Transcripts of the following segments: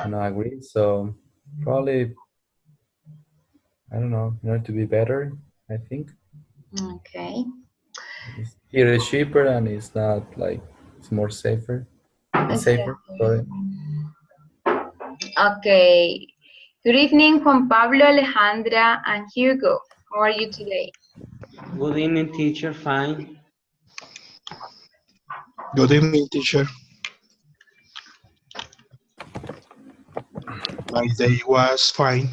I know, I agree. So probably, I don't know, in order to be better, I think Okay. here it's cheaper and it's not like it's more safer. It's safer. Exactly. Sorry. Okay. Good evening, Juan Pablo, Alejandra, and Hugo. How are you today? Good evening, teacher. Fine. Good evening, teacher. My day was fine.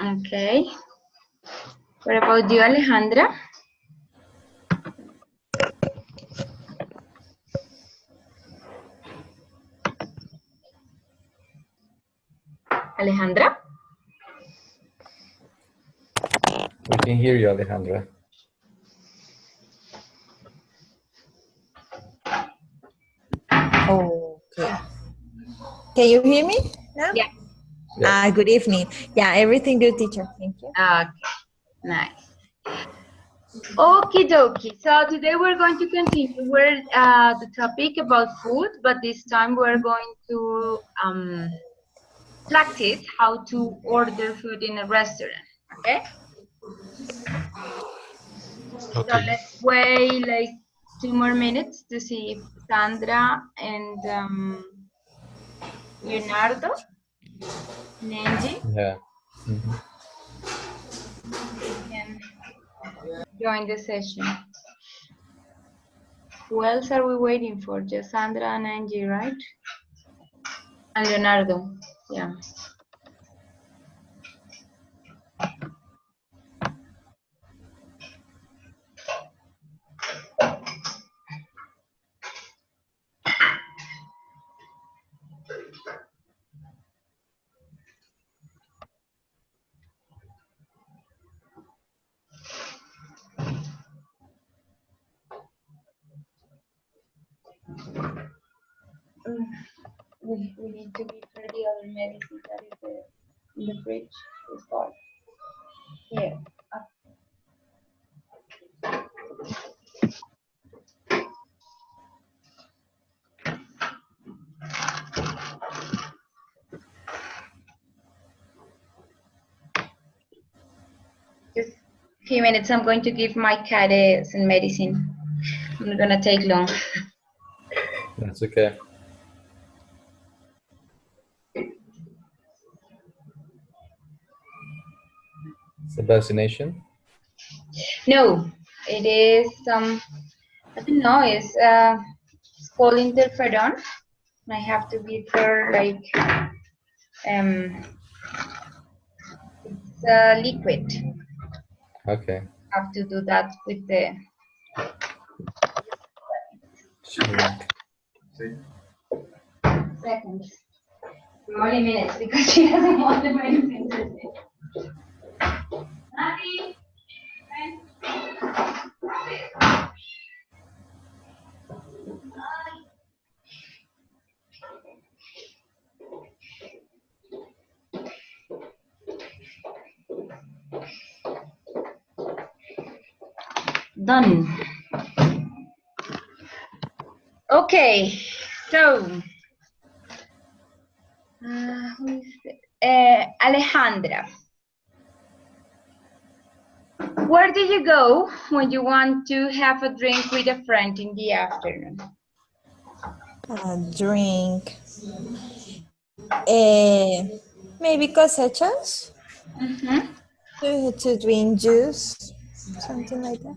Okay. What about you, Alejandra? Alejandra? We can hear you, Alejandra. Okay. Can you hear me now? Yeah. Yeah. Good evening. Yeah, everything good, teacher. Thank you. Okay. Nice. Okie dokie. So today we're going to continue with the topic about food, but this time we're going to practice how to order food in a restaurant. Okay? So Okay. let's wait like 2 more minutes to see if Sandra and Leonardo and Angie Yeah. Mhm. can join the session. Who else are we waiting for? Just Sandra and Angie, right? And Leonardo. Yeah. We need to give her the other medicine that is there in the fridge to start. Here. Up. Just a few minutes. I'm going to give my cat some medicine. I'm not gonna take long. That's okay. It's a vaccination. No, it is I don't know. It's called interferon. I have to give her like it's a liquid. Okay. Have to do that with the Sure. seconds. Only minutes because she doesn't want the medicine. Nati, done. Okay, so who is Alejandra? Where do you go when you want to have a drink with a friend in the afternoon? Drink. Maybe cosechas to drink juice, something like that.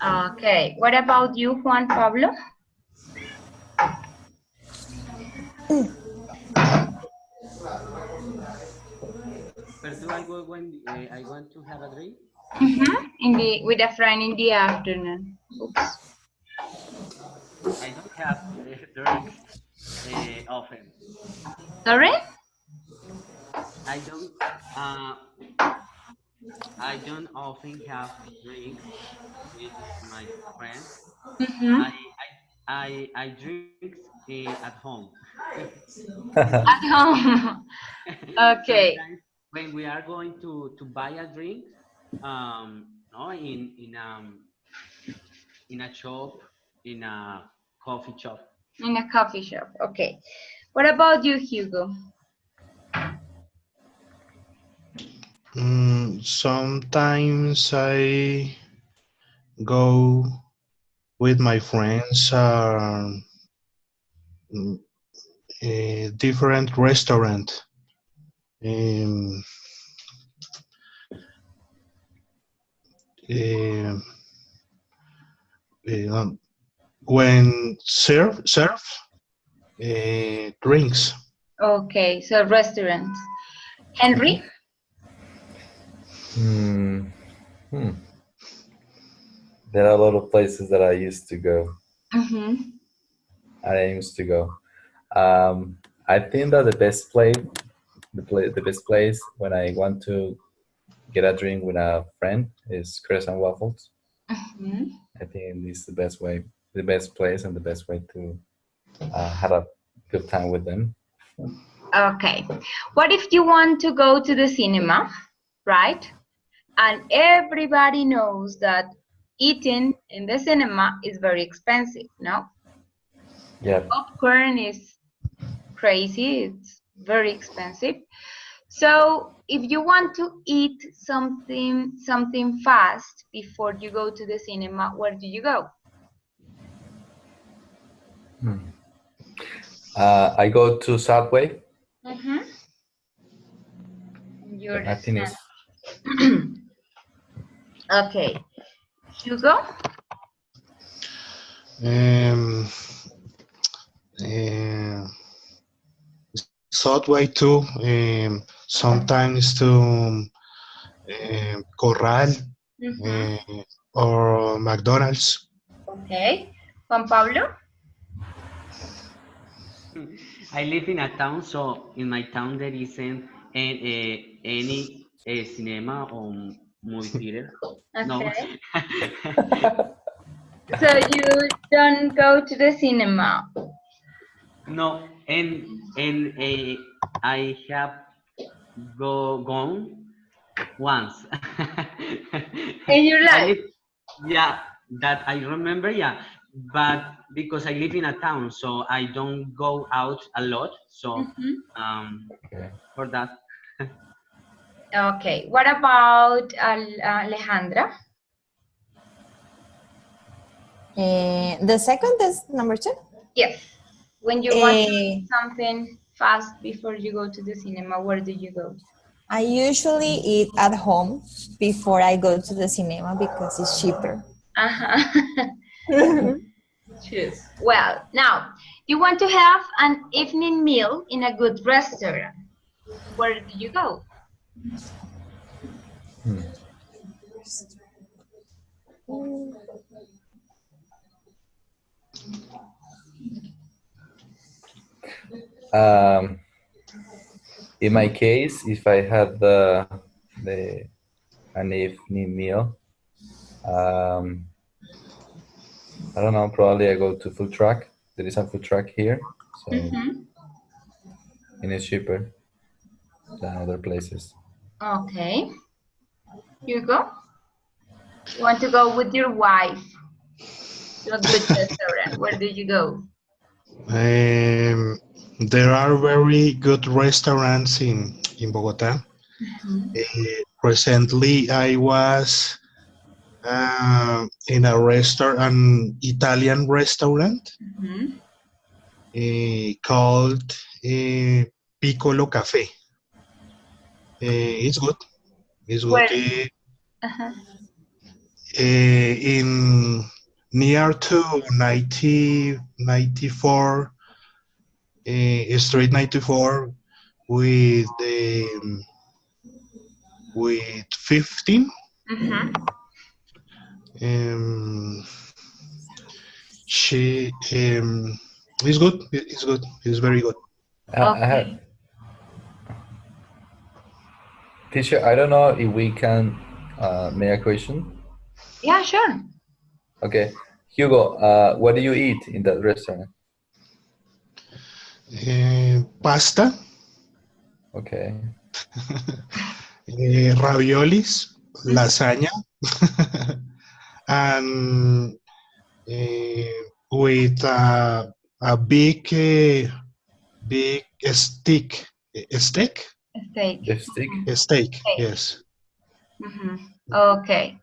Okay, what about you, Juan Pablo? Where do I go when I want to have a drink? With a friend in the afternoon. Oops. I don't have drinks often. Sorry? I don't. I don't often have drinks with my friends. I I drink at home. At home. Okay. Sometimes when we are going to buy a drink, no, in a shop, in a coffee shop. In a coffee shop. Okay. What about you, Hugo? Sometimes I go with my friends a different restaurant. Um, uh, when serve drinks. Okay, so restaurants. Henry? Hmm. There are a lot of places that I used to go. Mm-hmm. I used to go. I think that the best best place when I want to get a drink with a friend is Crescent Waffles. Mm-hmm. I think this is the best way, the best place, and the best way to have a good time with them. Okay. What if you want to go to the cinema, right? And everybody knows that eating in the cinema is very expensive, no? Yeah. Popcorn is crazy, it's very expensive. So if you want to eat something fast before you go to the cinema, where do you go? I go to Subway. Mm-hmm. You're I think it's okay. Hugo? Um, Subway too. Sometimes to Corral Mm-hmm. or McDonald's. Okay. Juan Pablo? I live in a town, so in my town there isn't any cinema or movie theater. No. Okay. So you don't go to the cinema? No, and I have gone once. In your I life? live, yeah, that I remember, yeah, but because I live in a town, so I don't go out a lot. So okay. for that, Okay. What about Alejandra? The second is number 2. Yes. When you want to Eh, eat something fast before you go to the cinema, where do you go? I usually eat at home before I go to the cinema because it's cheaper. Uh-huh. True. Well, now, you want to have an evening meal in a good restaurant. Where do you go? In my case, if I had an evening meal, I don't know. Probably I go to food truck. There is a food truck here, so and it's cheaper than other places. Okay. Hugo? You want to go with your wife to a good restaurant. Where do you go? There are very good restaurants in Bogota. Recently, I was in a restaurant, an Italian restaurant called Piccolo Cafe. It's good. It's good. Where? In near to 94 Street 94 with with 15. She it's good. It's good. It's very good. I have, teacher, I don't know if we can make a question. Yeah, sure. Okay, Hugo, what do you eat in that restaurant? Pasta, Okay. raviolis, lasagna, and with a big big steak. A steak? Steak. The stick. A steak, yes. Okay.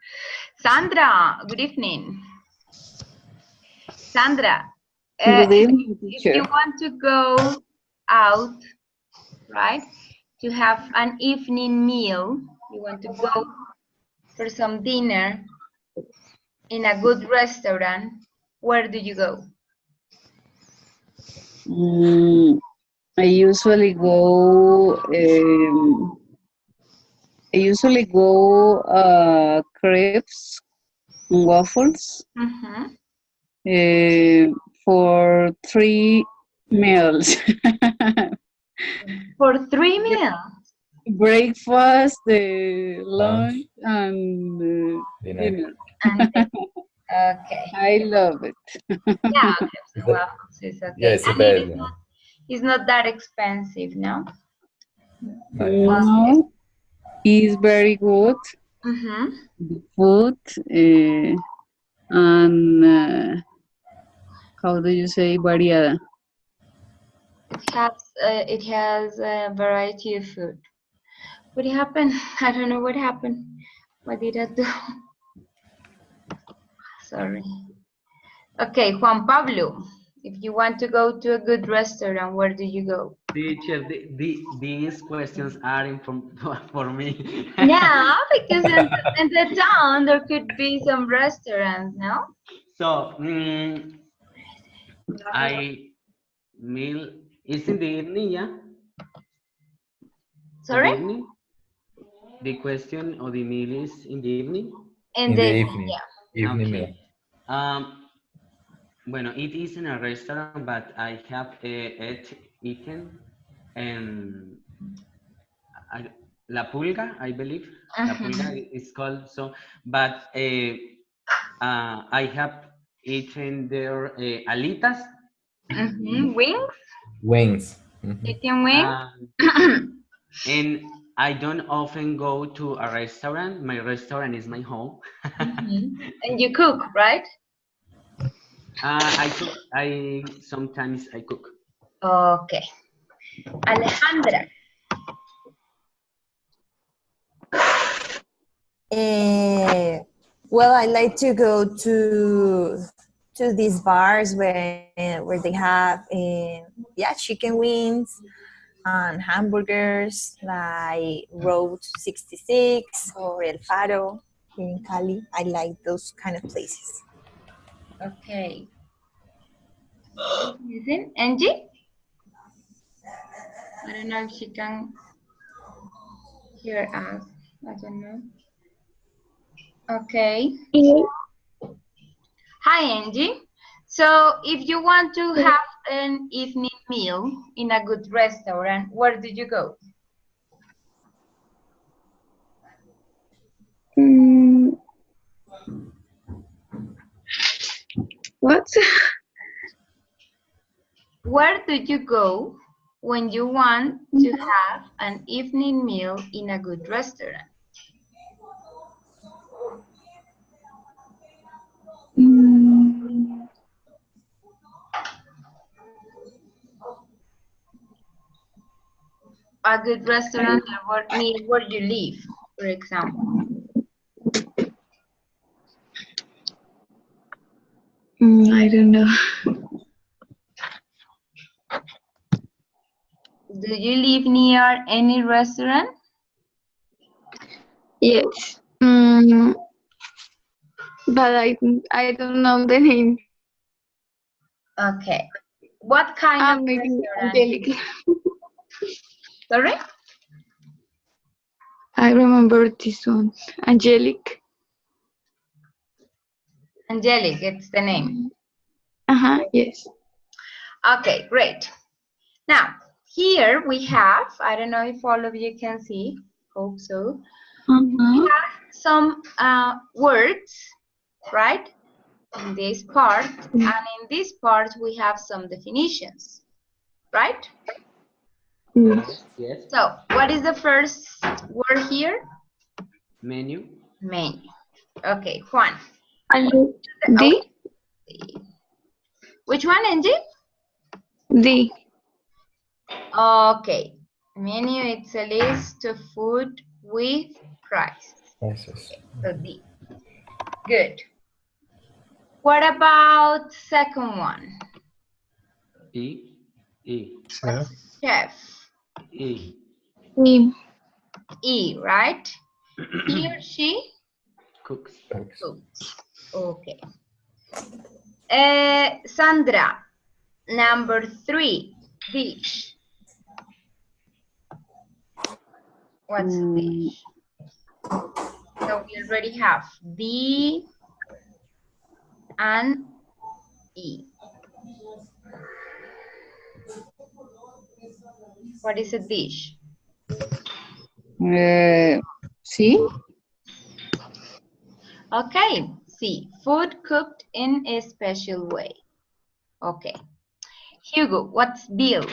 Sandra, good evening. Sandra, Good evening, if you teacher. want to go out, right, to have an evening meal, you want to go for some dinner in a good restaurant, where do you go? I usually go. Crepes and waffles for 3 meals. For 3 meals? Breakfast, lunch, and Dinner. dinner. Okay. I love it. Yeah, crepes and waffles is okay. Yeah, it's the And best. it's not that expensive, no? No, it's very good. The food and how do you say variada? It has a variety of food. What happened? I don't know what happened. What did I do? Sorry. Okay, Juan Pablo, if you want to go to a good restaurant, where do you go? Teacher, these questions aren't for me. Yeah, because in the town there could be some restaurants, no? So, meal is in the evening, yeah? Sorry? In the evening? The question or the meal is in the evening? In the evening, yeah. Evening meal. Bueno, it is in a restaurant, but I have eaten and La Pulga, I believe. La Pulga is called so, but I have eaten their alitas. Wings? Wings. Chicken wings? And I don't often go to a restaurant. My restaurant is my home. And you cook, right? I cook. Sometimes I cook. Okay. Alejandra. Well, I like to go to these bars where they have chicken wings and hamburgers like Road 66 or El Faro here in Cali. I like those kind of places. Okay. Listen, Angie? I don't know if she can hear us. I don't know. Okay. Hi, Angie. So if you want to have an evening meal in a good restaurant, where do you go? What? Where do you go when you want to have an evening meal in a good restaurant? A good restaurant near where you live, for example. I don't know. Do you live near any restaurant? Yes. But I don't know the name. Okay. What kind of maybe restaurant? Angelic. Sorry? I remember this one. Angelic. Angelic, it's the name. Yes. Okay, great. Now, here we have, I don't know if all of you can see, hope so. We have some words, right? In this part, and in this part we have some definitions, right? Yes. So, what is the first word here? Menu. Menu. Okay, Juan. D? Which one, Angie? D. Okay. Menu, it's a list of food with price. Prices. So D. Good. What about second one? E. E. Chef. Chef. E. E. E, right? He or she Cooks. Cooks. cooks. Okay. Sandra, number 3, dish. What's a dish? So we already have D and E. What is a dish? C. Okay, C, food cooked in a special way. Okay. Hugo, what's bill?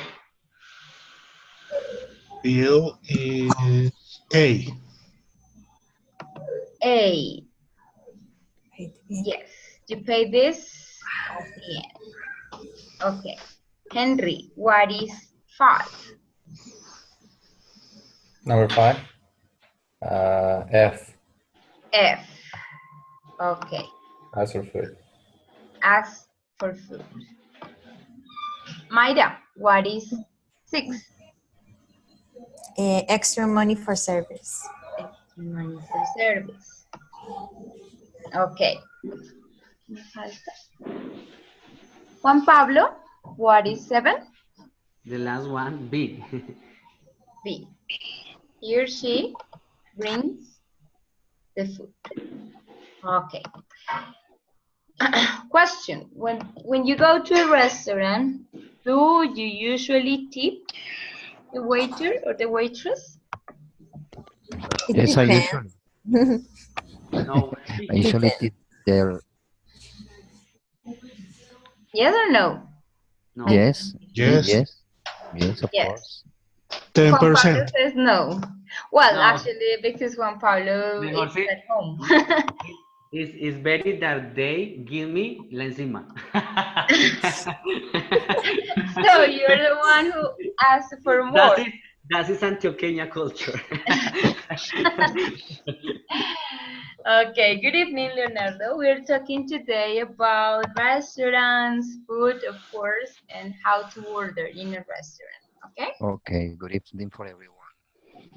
Bill is A. A. Yes, you pay this at the end. Okay. Henry, what is 5? Number 5. F. F. Okay. As for food. As for food. Mayra, what is 6? Extra money for service. Extra money for service. Okay. Me falta. Juan Pablo, what is 7? The last one, B. B. He or she brings the food. Okay. Question. When you go to a restaurant, do you usually tip the waiter or the waitress? It Yes, I depends. usually, No. I usually tip there. Yes or no? No. Yes, Yes. yes, yes, of Yes. course. Juan Pablo 10%. says no. Well, No. actually, because Juan Pablo Mejor is sí. at home. It's better that they give me la encima. So you're the one who asked for more. That is Antioqueña culture. Okay, good evening, Leonardo. We're talking today about restaurants, food, of course, and how to order in a restaurant, okay? Okay, good evening for everyone.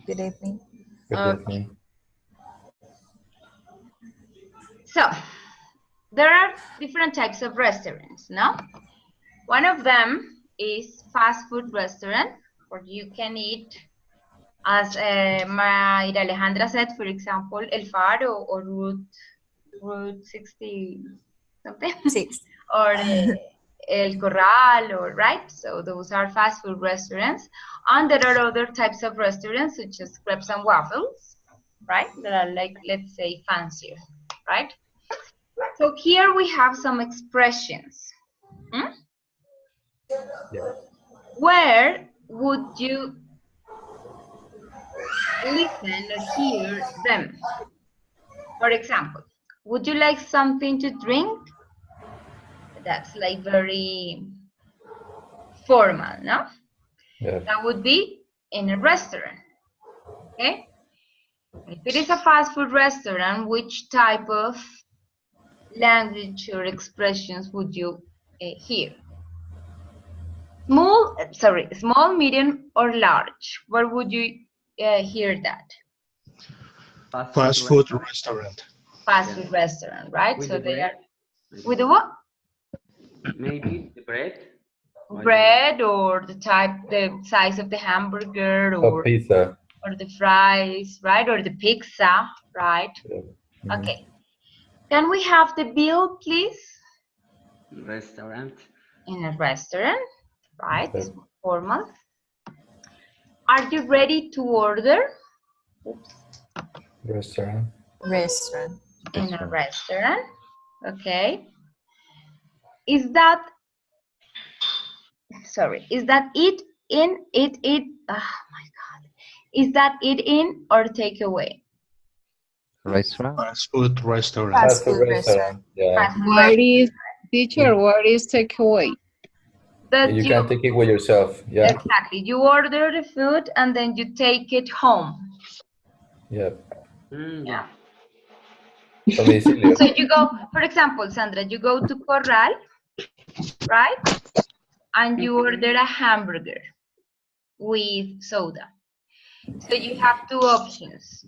Good evening. Good Okay. evening. So, there are different types of restaurants, no? One of them is fast food restaurant, where you can eat, as Maria Alejandra said, for example, El Faro or Route 60 something, 6. or El Corral, or right? So those are fast food restaurants. And there are other types of restaurants, such as crepes and waffles, right? That are like, let's say, fancier, right? So here we have some expressions. Where would you listen or hear them? For example, would you like something to drink? That's like very formal, no? Yeah. That would be in a restaurant, okay? If it is a fast food restaurant, which type of language or expressions would you hear? Small, medium, or large? Where would you hear that? Fast food restaurant. Fast food restaurant, right? With So the they bread? are with the what? Maybe the bread. Bread, or the size of the hamburger, Oh, or pizza. the fries, right? Or the pizza, right? Yeah. Okay. Can we have the bill, please? Restaurant. In a restaurant, right? Okay. It's formal. Are you ready to order? Oops. Restaurant. Restaurant. In a restaurant, okay. Is that it in, oh my God. Is that it in or takeaway? Restaurant? Fast food restaurant. Fast Fast food food restaurant. Yeah. Fast food What restaurant. is, teacher, what is takeaway? But You can take it with yourself. Yeah. exactly, you order the food and then you take it home. Yeah. Yeah. Domicilio. So you go, for example, Sandra, you go to Corral, right? And you order a hamburger with soda. So you have two options.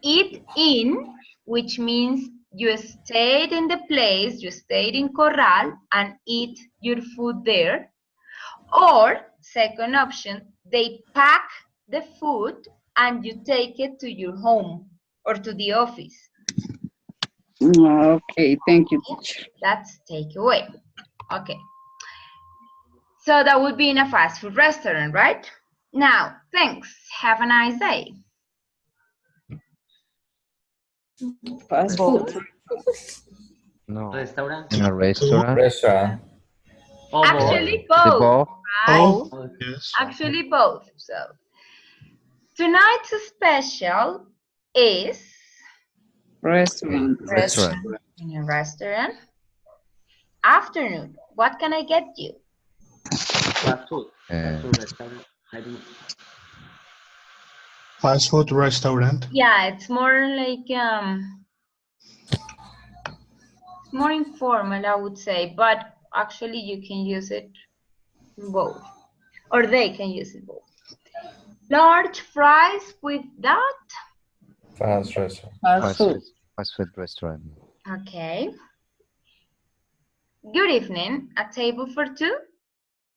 Eat in, which means you stayed in the place, you stayed in Corral and eat your food there. Or, second option, they pack the food and you take it to your home or to the office. Okay, thank you, teacher. That's takeaway. Okay. So that would be in a fast food restaurant, right? Now, thanks. Have a nice day. Fast food. No. Restaurant. In a restaurant. Restaurant. Oh, Actually, The both. both. Right? Oh, yes. Actually, both. So tonight's special is Restaurant. Restaurant. in a restaurant. Afternoon. What can I get you? fast food. Fast food restaurant. I don't know. Fast food restaurant. Yeah, it's more like more informal, I would say, but actually you can use it both, or they can use it both. Large fries with that. Fast restaurant. Fast food. Fast food restaurant. Okay. Good evening. A table for two.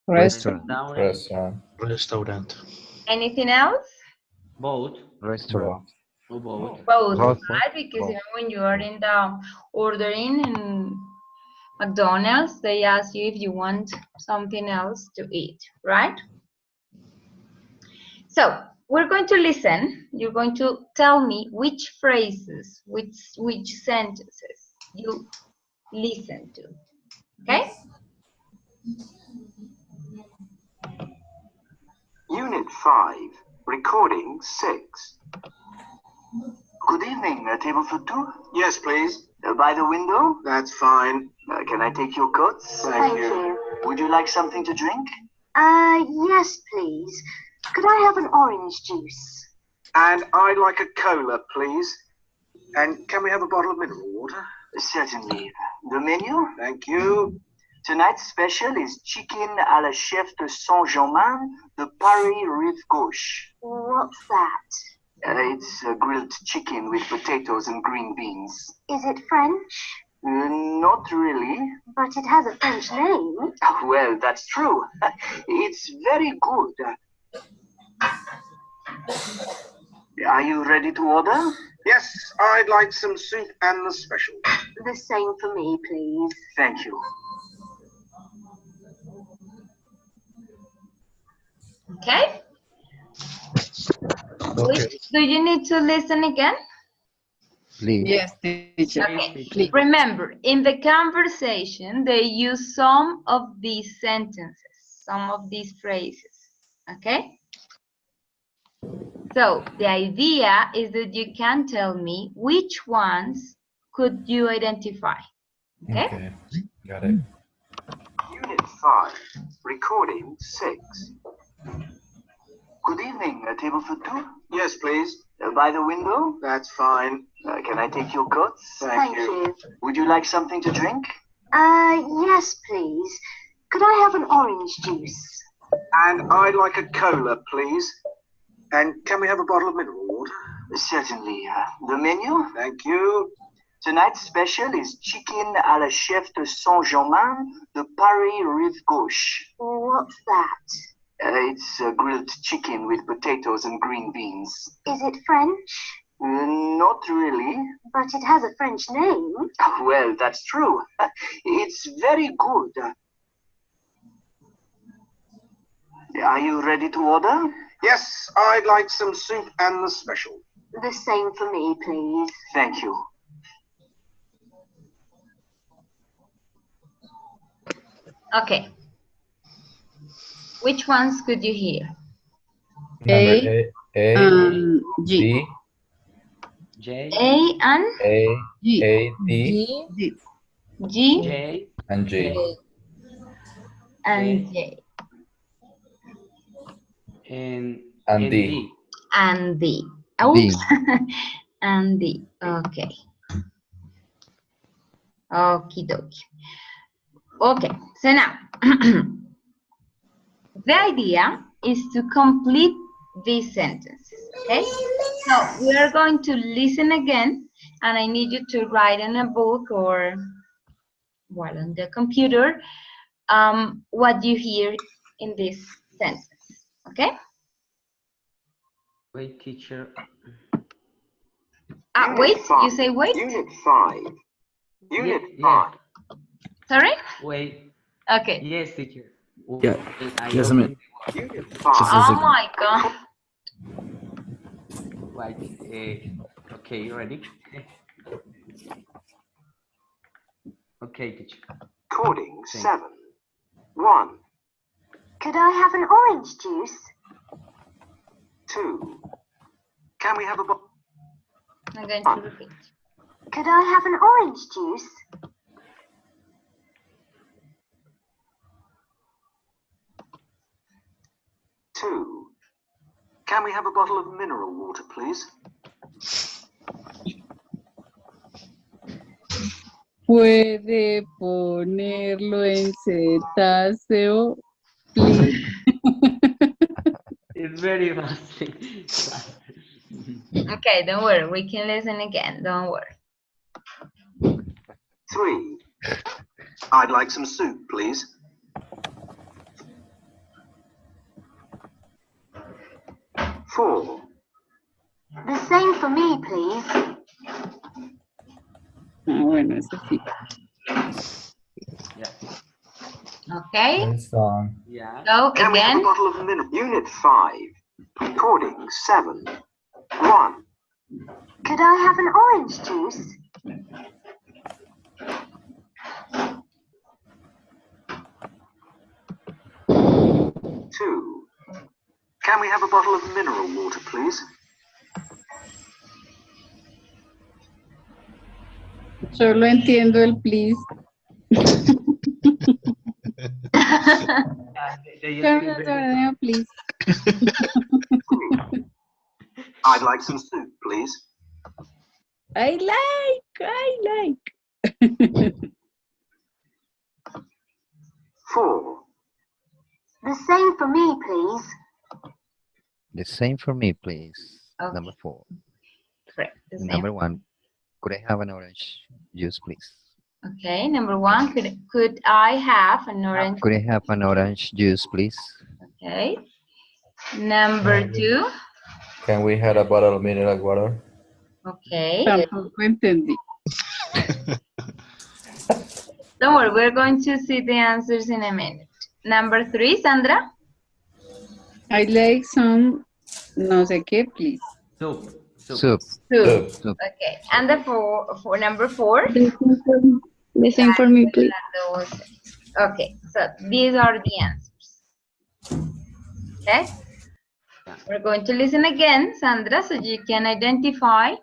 Restaurant. Restaurant. Restaurant. Anything else? Both. Restaurant. Oh, both. Both, Both. right? Because Both. even when you are in the ordering in McDonald's, they ask you if you want something else to eat, right? So we're going to listen. You're going to tell me which phrases, which sentences you listen to. Okay? Unit 5, Recording 6. Good evening, table for two? Yes, please. By the window? That's fine. Can I take your coats? Thank you. Would you like something to drink? Yes, please. Could I have an orange juice? And I'd like a cola, please. And can we have a bottle of mineral water? Certainly. The menu? Thank you. Tonight's special is chicken à la chef de Saint-Germain de Paris Rive Gauche. What's that? It's grilled chicken with potatoes and green beans. Is it French? Not really. But it has a French name. Well, that's true. It's very good. Are you ready to order? Yes, I'd like some soup and the special. The same for me, please. Thank you. Okay? Okay. Do you need to listen again? Please. Yes, teacher. Okay. Please. Remember, in the conversation, they use some of these sentences, some of these phrases, okay? So the idea is that you can tell me which ones could you identify, okay? Okay. Got it. Unit 5, Recording 6. Good evening, table for two? Yes, please. By the window? That's fine. Can I take your coats? Thank you. Would you like something to drink? Yes, please. Could I have an orange juice? And I'd like a cola, please. And can we have a bottle of mineral water? Certainly. The menu? Thank you. Tonight's special is chicken à la chef de Saint-Germain de Paris Rive Gauche. What's that? It's grilled chicken with potatoes and green beans. Is it French? Not really. But it has a French name. Well, that's true. It's very good. Are you ready to order? Yes, I'd like some soup and the special. The same for me, please. Thank you. Okay. Which ones could you hear? Number A, G. D, J. A and A, G. A, D, D. G. J. and G. and J. And D. And D. D. Oops. And D. Okay. Okie dokie. Okay, so now the idea is to complete these sentences, okay? So we are going to listen again, and I need you to write in a book or while on the computer what you hear in this sentence, okay? wait, teacher. Wait, you say wait? Unit 5. Unit 5. Sorry? Wait. Okay. Yes, teacher. Yeah. Yes, I mean. Unit 5. Oh my God. Right. Okay, ready? Okay, teacher. Coding 7. 1, Could I have an orange juice? 2. Can we have a bottle? I'm going to repeat. Could I have an orange juice? 2. Can we have a bottle of mineral water, please? Puede ponerlo en cetáceo, please. It's very fast. Okay, don't worry. We can listen again. Don't worry. 3. I'd like some soup, please. 4. The same for me, please. Bueno, eso sí. Yeah. Okay. It's on. Yeah. So Can we have a again. bottle of mineral? Unit 5. Recording 7. 1. Could I have an orange juice? 2. Can we have a bottle of mineral water, please? Solo entiendo el please. Please. I'd like some soup, please. I like. 4. The same for me, please. The same for me, please. Okay. Number 4. Correct. The same. Number 1. Could I have an orange juice, please? Okay. Number 1. Could I have an orange? Could I have an orange juice, please? Okay. Number 2. Can we have a bottle of mineral water? Okay. Tampoco entendí. Don't worry. We're going to see the answers in a minute. Number 3, Sandra. I like some no sé qué, please. Soup. Soup. Soup. Soup. Okay. And the for number 4. The same for me, please. Okay. So these are the answers. Okay. We're going to listen again, Sandra, so you can identify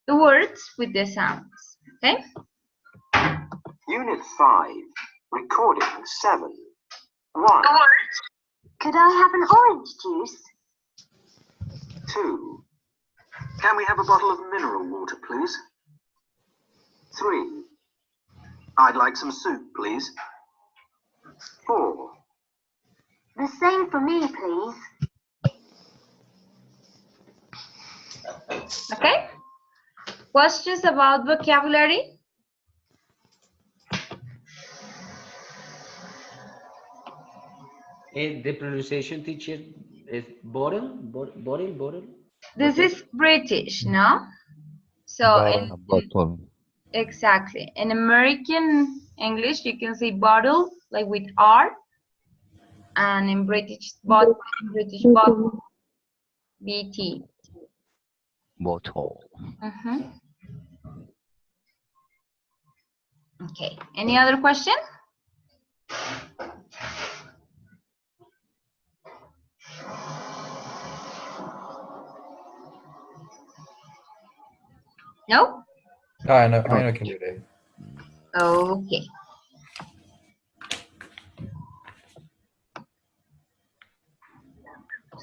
the words with the sounds. Okay. Unit 5. Recording 7. 1. Could I have an orange juice? 2. Can we have a bottle of mineral water, please? 3. I'd like some soup, please. 4. The same for me, please. Okay. Questions about vocabulary? The pronunciation, teacher, is bottle. This is British, no? So A bottle. exactly. In American English, you can say bottle, like with R. And in British bottle, BT. Bottle. Okay. Any other question? No? I know can do that. Okay.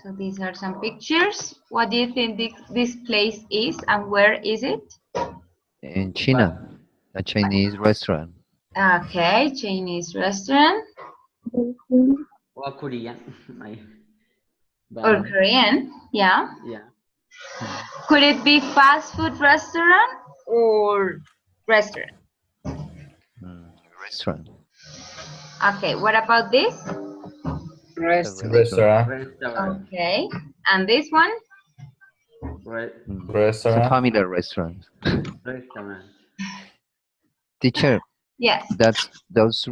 So these are some pictures. What do you think this place is and where is it? In China, a Chinese restaurant. Okay, Chinese restaurant. Or Korean. Or Korean, yeah. Yeah. Could it be fast food restaurant or restaurant? Restaurant. Okay, what about this? Restaurant. Okay, and this one? It's a family restaurant. Restaurant. Teacher. Yes. That's those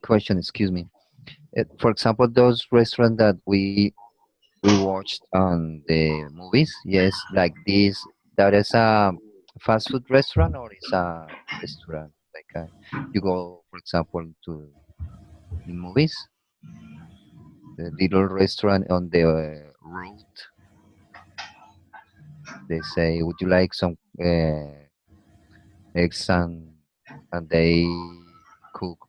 question. Excuse me. For example, those restaurants that we watched on the movies. Yes, like this. That is a fast food restaurant or is a restaurant? Like you go, for example, to the movies. The little restaurant on the road. They say, "Would you like some eggs and they cook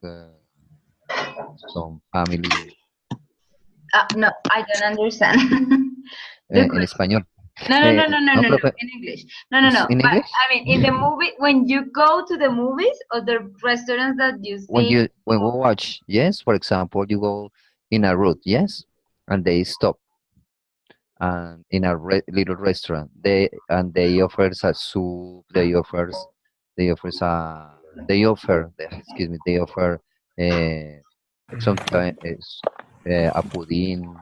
some family." No, I don't understand. En español. No, in English. No. In But English? I mean, in the movie, when you go to the movies or the restaurants that you see. When we watch, yes, for example, you go in a route, yes, and they stop, and in a little restaurant, they offers a soup, they offer sometimes a pudding,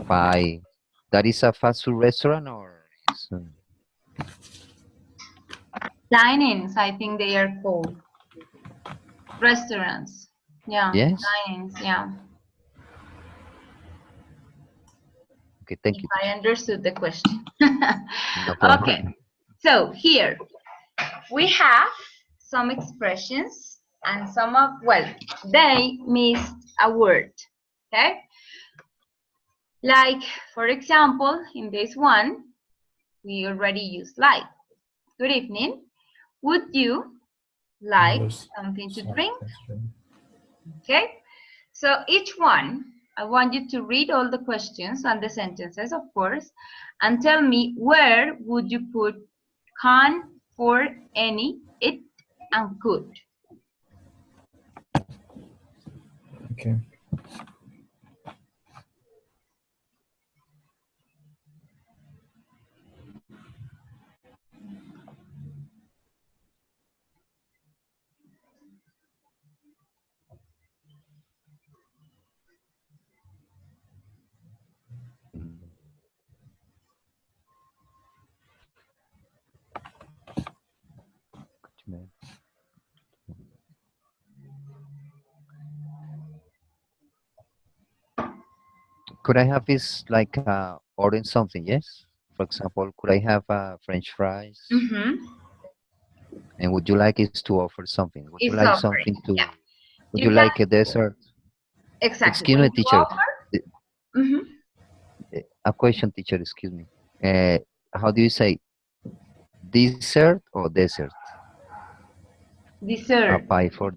pie. That is a fast food restaurant or is Dine-ins, I think they are called. Restaurants. Yeah. Yes. Dine-ins, yeah. Okay, thank you. I understood the question. No problem. Okay. So here we have some expressions and some of, well, they missed a word. Okay. Like, for example, in this one, we already used like. Good evening. Would you like something to drink? Okay. So each one, I want you to read all the questions and the sentences, of course, and tell me where would you put can, for, any, it, and could. Okay. Could I have this like ordering something? Yes. For example, could I have French fries? Mm-hmm. And would you like us to offer something? Would you It's like offering, something to? yeah. Would you like a dessert? Exactly. Excuse me, teacher. Mm-hmm. A question, teacher. Excuse me. How do you say dessert or desert? Dessert. A pie for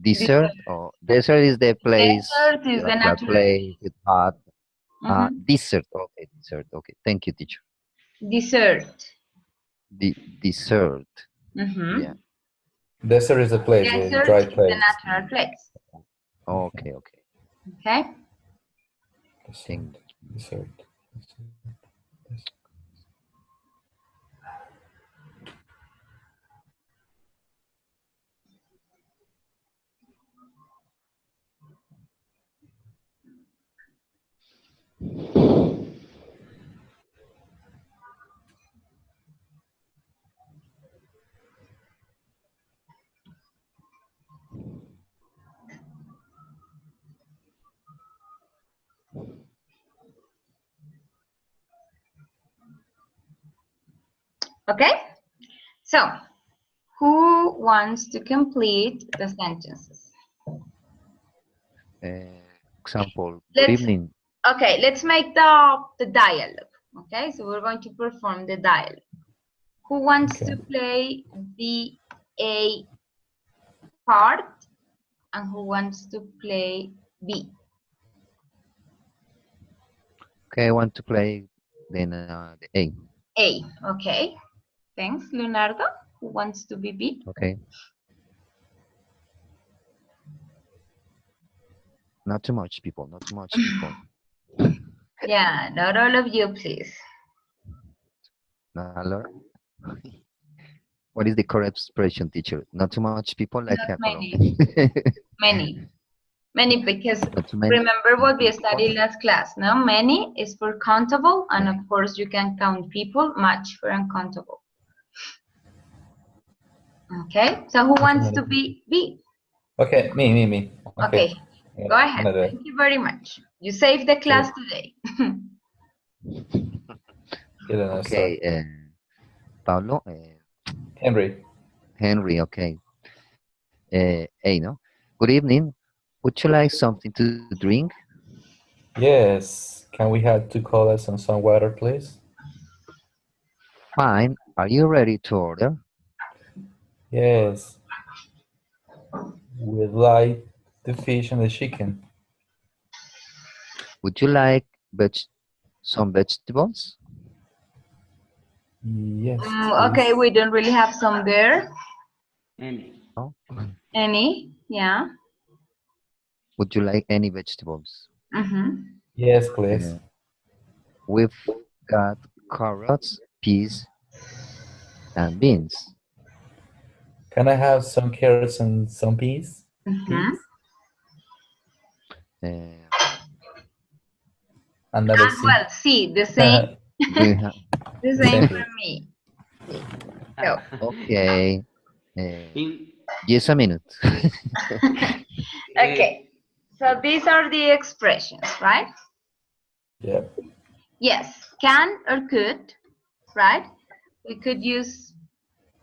dessert or desert is the place. Dessert is the natural place with hot. Dessert. Okay, dessert. Okay, thank you, teacher. Dessert. Dessert. Mm-hmm. Yeah. Desert is a place, Desert a dry is place. the natural place. Okay. Okay. Desert. Okay. So, who wants to complete the sentences? Example. Good evening. Okay, let's make the dialogue. Okay, so we're going to perform the dialogue. Who wants to play the A part and who wants to play B? Okay, I want to play then the A. A. Okay. Thanks, Leonardo. Who wants to be B? Okay. Not too much people, not too much people. Yeah, not all of you, please. Hello. What is the correct expression, teacher? Not too much people like Not Colombia. many. Many, because Not too many. remember what we People. studied last class, no? Many is for countable, and of course you can count people, much for uncountable. Okay, so who wants to be B? Okay, me. Okay, go ahead. Thank you very much. You saved the class today. Okay, Pablo. Henry, okay. A, no? Good evening. Would you like something to drink? Yes. Can we have 2 colas and some water, please? Fine. Are you ready to order? Yes. We'd like the fish and the chicken. Would you like some vegetables? Yes. Okay, we don't really have some there. Any. No? Any? Yeah. Would you like any vegetables? Yes, please. We've got carrots, peas, and beans. Can I have some carrots and some peas? Well, see, the same. The same for me. So. Okay. Just a minute. Okay. So these are the expressions, right? Yeah. Yes, can or could, right? We could use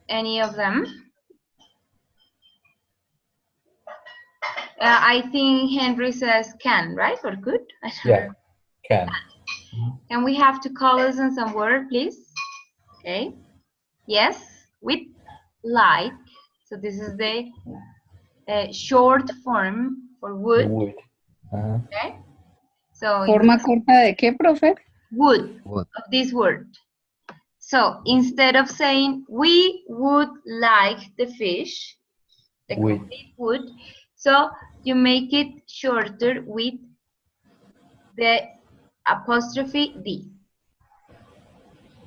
any of them. I think Henry says can, right? Or could? I don't know. Can. Can we have 2 colors and some water, please? Okay. Yes, with like. So this is the short form for would. Okay. So ¿Forma corta de qué, profe? Would. Of this word. So instead of saying we would like the fish, the complete would, so you make it shorter with the apostrophe D.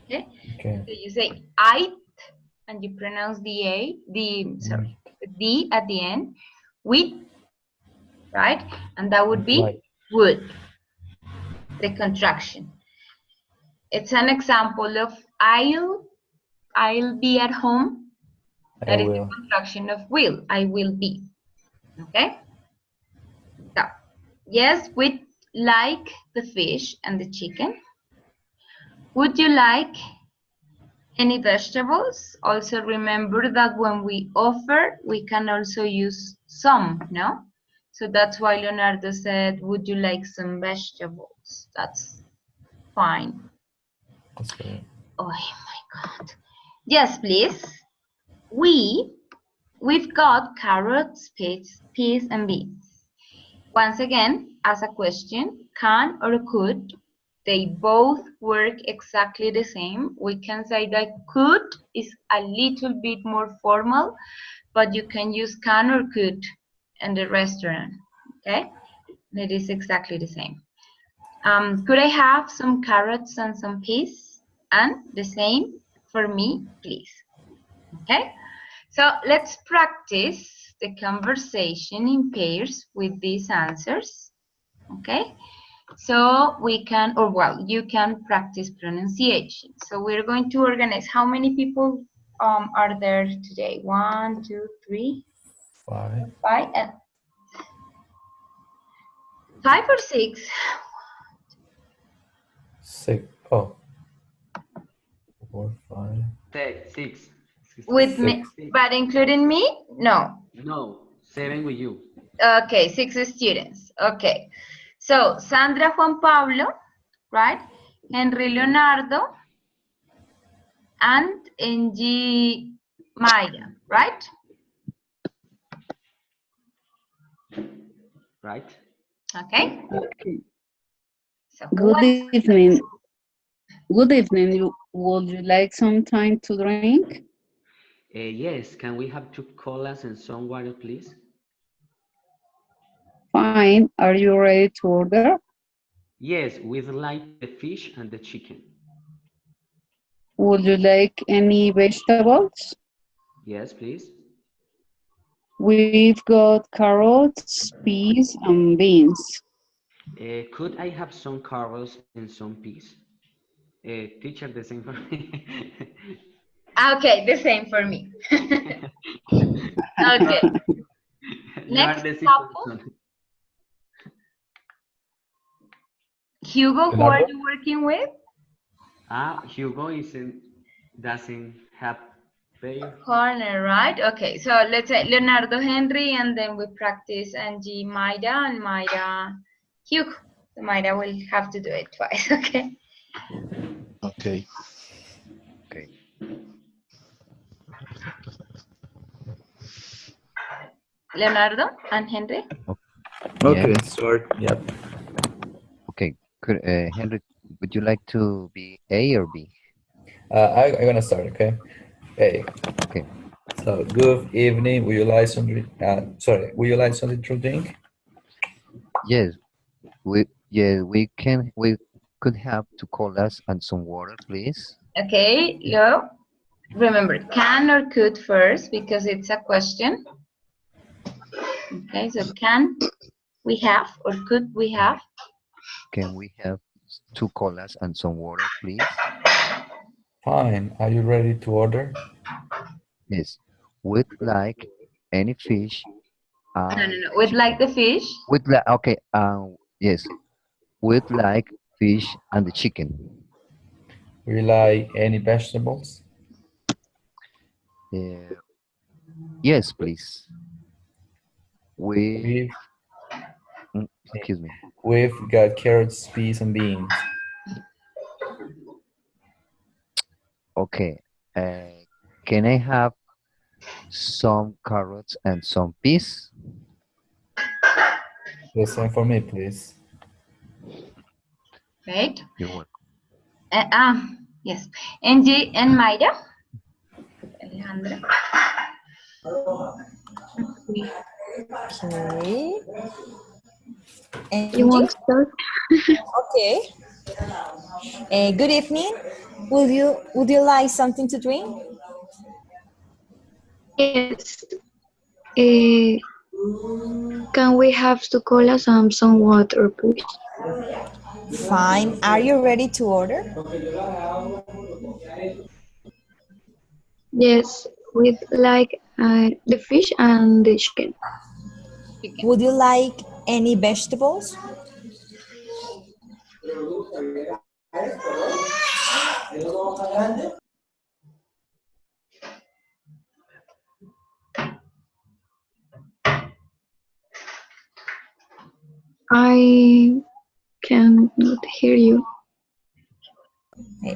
Okay? So you say I, and you pronounce the D at the end, with, right? And that would be would, the contraction. It's an example of I'll be at home. That is the contraction of will. I will be. Okay? So, yes, we'd like the fish and the chicken. Would you like any vegetables? Also remember that when we offer, we can also use some, no? So that's why Leonardo said, would you like some vegetables? That's fine. Oh my God. Yes, please. We've got carrots, peas, and beans. Once again, as a question, can or could, they both work exactly the same. We can say that could is a little bit more formal, but you can use can or could in the restaurant, okay? It is exactly the same. Could I have some carrots and some peas? And the same for me, please. Okay? So let's practice the conversation in pairs with these answers. Okay? So we can, or well, you can practice pronunciation. So we're going to organize. How many people are there today? 1, 2, 3, 5. 5, and 5 or 6? 6. Oh. 4, 5. 6. With me, but including me? No. No, 7 with you. Okay, 6 students. Okay. So Sandra Juan Pablo, right? Henry Leonardo, and Angie Maya, right? Right. Okay. So So Good evening. Good evening. Would you like some time to drink? Yes, can we have 2 colas and some water, please? Fine. Are you ready to order? Yes, we'd like the fish and the chicken. Would you like any vegetables? Yes, please. We've got carrots, peas, and beans. Could I have some carrots and some peas? Teacher, the same for me. Okay, the same for me. Okay. You are Next the same couple. person. Hugo, who are you working with? Hugo doesn't have pay. Corner, right? Okay, so let's say Leonardo Henry, and then we practice Angie Maida and Maida Hugo. So Maida will have to do it twice, okay? Okay. Okay. Leonardo and Henry? Okay, Yeah. start. Yep. Okay. Could Henry, would you like to be A or B? I'm gonna start, okay? Hey. Okay. So, good evening. Would you like something? Would you like something to drink? Yes. We could have 2 colas and some water, please. Okay, Leo. Remember, can or could first because it's a question. Okay, so can we have or could we have? Can we have 2 colas and some water, please? Fine. Are you ready to order? Yes. Would like any fish? No. Would like the fish? Would like okay. Yes. Would like fish and the chicken. Would you like any vegetables? Yes, please. We've Excuse me. We've got carrots, peas, and beans. Okay. Can I have some carrots and some peas? The same for me, please. Right. You're welcome. Yes. Angie and Maida. Alejandra. Okay. You want to start? Okay. Good evening. Would you like something to drink? Yes. Can we have 2 colas and some water, please? Fine. Are you ready to order? Yes, with like the fish and the chicken. Would you like any vegetables? I cannot hear you.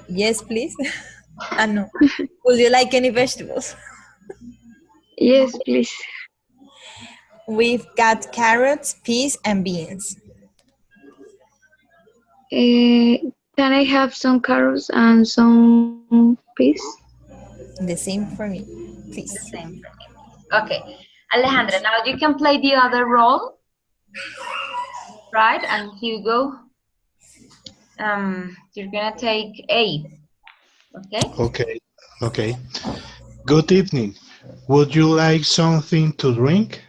Yes, please. No. Would you like any vegetables? Yes, please. We've got carrots, peas, and beans. Can I have some carrots and some peas? The same for me, please. The same for me. Okay. Alejandra, now you can play the other role. Right? And Hugo, you're gonna take A. Okay? Okay. Good evening. Would you like something to drink?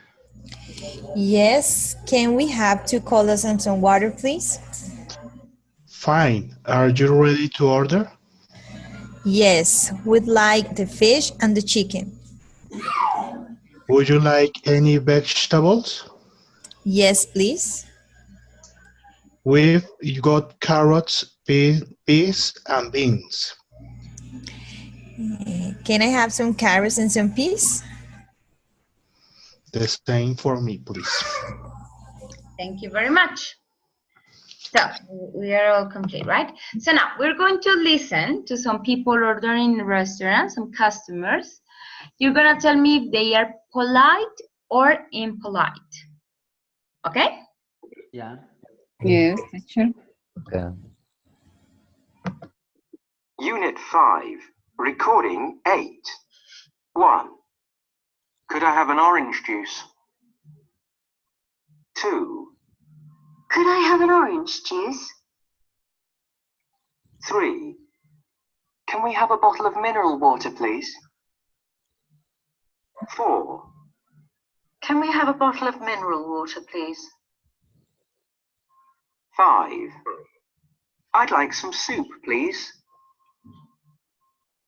Yes. Can we have 2 colas and some water, please? Fine. Are you ready to order? Yes. We'd like the fish and the chicken. Would you like any vegetables? Yes, please. We've got carrots, peas, and beans. Can I have some carrots and some peas? The same for me, please. Thank you very much. So we are all complete, right? So now we're going to listen to some people ordering in restaurants, some customers. You're gonna tell me if they are polite or impolite. Okay? Yeah. Yes, teacher. Yeah. Unit 5, recording 8. 1. Could I have an orange juice? 2. Could I have an orange juice? 3. Can we have a bottle of mineral water, please? 4. Can we have a bottle of mineral water, please? 5. I'd like some soup, please.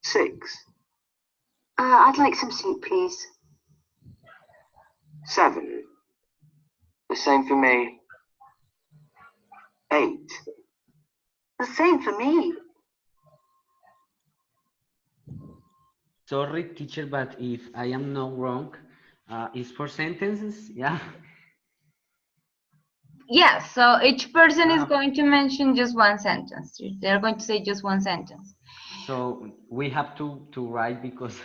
6. I'd like some soup, please. 7. The same for me. 8. The same for me. Sorry, teacher, but if I am not wrong, it's for sentences, yeah? Yeah, so each person is Ah. going to mention just one sentence. They're going to say just one sentence. So we have to write because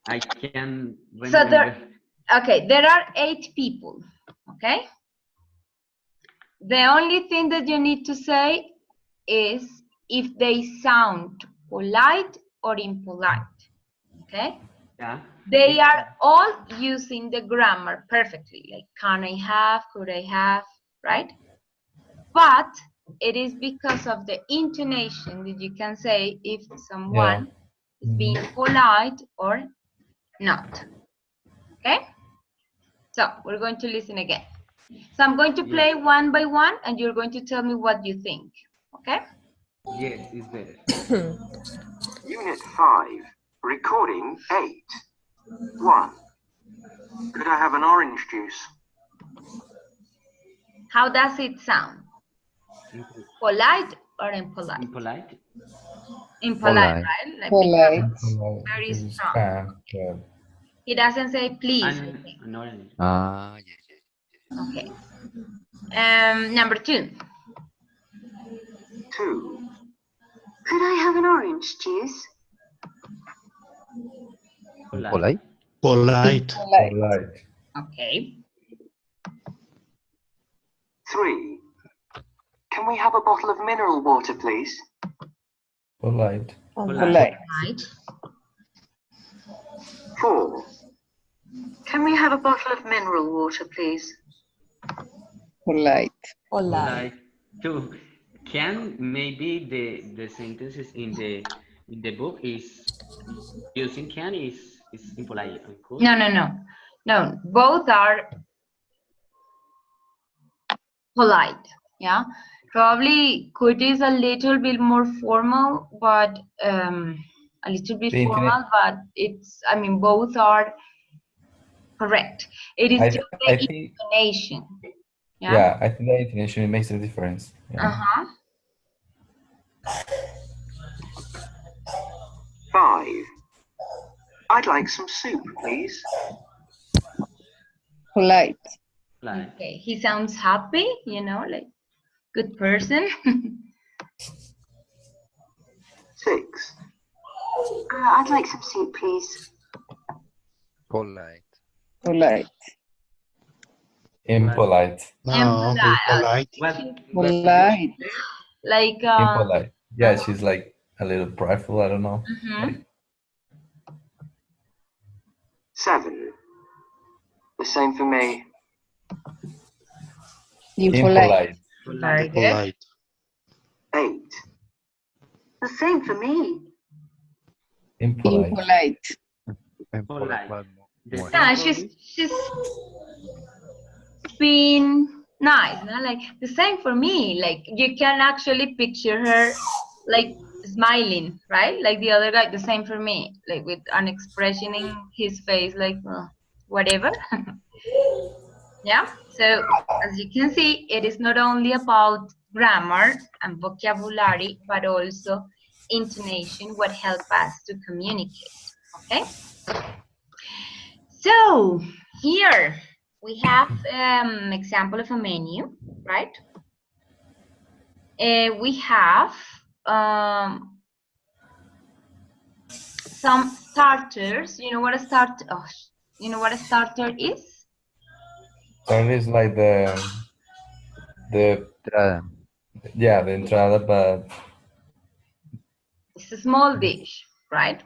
I can So remember. there are 8 people, okay? The only thing that you need to say is if they sound polite or impolite, okay? Yeah. They are all using the grammar perfectly, like can I have, could I have, right? But it is because of the intonation that you can say if someone is being polite or not, okay? So we're going to listen again. So I'm going to play one by one and you're going to tell me what you think, okay? Yes, it's better. Unit 5, recording 8. 1. Could I have an orange juice? How does it sound? Polite or impolite? Impolite? Impolite, Polite. right? Like Polite. very strong. He doesn't say please. I think. An orange. Yes. Okay. Number 2. 2. Could I have an orange juice? Polite. Polite. Polite. Okay. 3. Can we have a bottle of mineral water, please? Polite. Polite. Right. 4. Can we have a bottle of mineral water, please? Polite. Polite. 2. Can maybe the sentences in the book is using can is impolite. Cool. No. Both are polite. Yeah. Probably could is a little bit more formal, but a little bit formal, but it's, I mean, both are correct. It is just the intonation. Yeah, I think the intonation makes a difference. Yeah. 5. I'd like some soup, please. Polite. Okay, he sounds happy, you know, like good person. 6. I'd like some soup, please. Polite. Polite. Impolite. No, impolite. Polite. Like impolite. Yeah, she's like a little prideful. I don't know. Like, 7. The same for me. Impolite. Very good. Polite. 8. The same for me. Impolite. Polite. Yeah, she's being nice, no? Like the same for me. Like you can actually picture her like smiling, right? Like the other guy, the same for me, like with an expression in his face, like whatever. Yeah. So as you can see, it is not only about grammar and vocabulary, but also intonation, what help us to communicate. Okay. So here we have example of a menu, right? We have some starters. You know what a starter? Oh, you know what a starter is? Starter is like the Yeah, the entrada, but It's a small dish, right?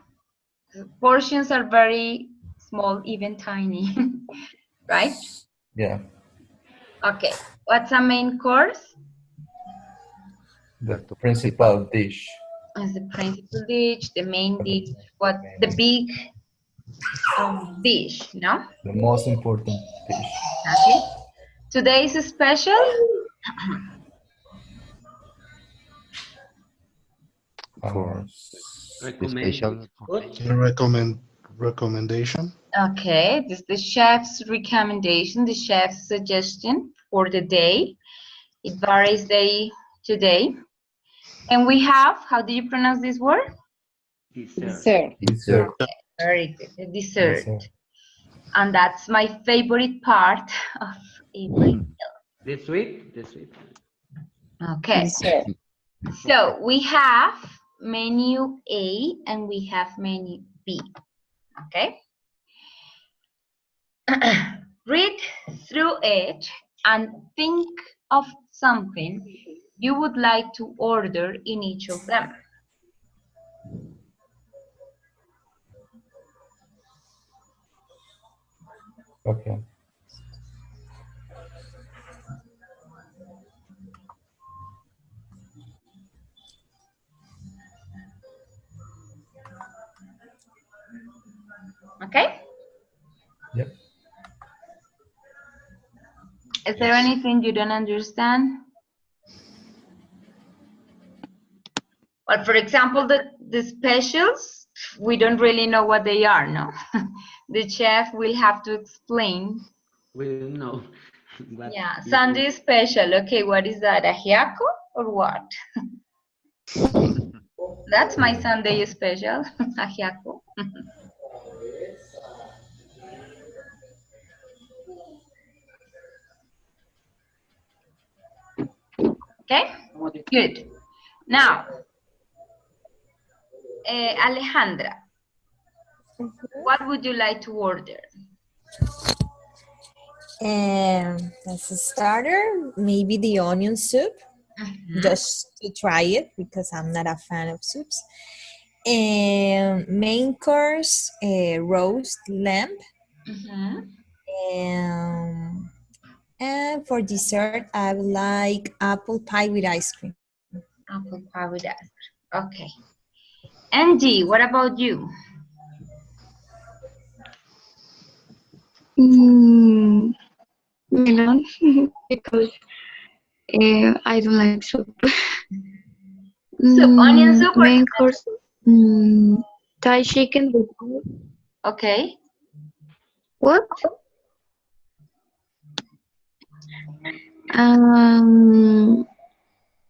The portions are very small, even tiny, right? yeah, Okay, what's a main course? the principal dish. As the principal dish, the main dish, what the big dish, no? The most important dish. Okay. Today is special. For the special recommendation. Okay, this is the chef's recommendation, the chef's suggestion for the day. It varies day to day. And we have, how do you pronounce this word? Dessert. Dessert. Okay, very good, the dessert. And that's my favorite part of every meal. The sweet, the sweet. Okay, Dessert. so we have menu A and we have menu B. Okay. Read through it and think of something you would like to order in each of them. Okay. Okay? Yep. Is there anything you don't understand? Well, for example, the specials, we don't really know what they are, no? The chef will have to explain. We don't know. Yeah, Sunday special. Okay, what is that? Ajiaco or what? That's my Sunday special, ajiaco. Okay, good. Now, Alejandra, what would you like to order? As a starter, maybe the onion soup, just to try it because I'm not a fan of soups. And main course, roast lamb. And for dessert, I would like apple pie with ice cream. Apple pie with ice cream. Okay. Angie, what about you? Melon, because I don't like soup. Soup, onion soup or main course, Thai chicken with pork. Okay. What?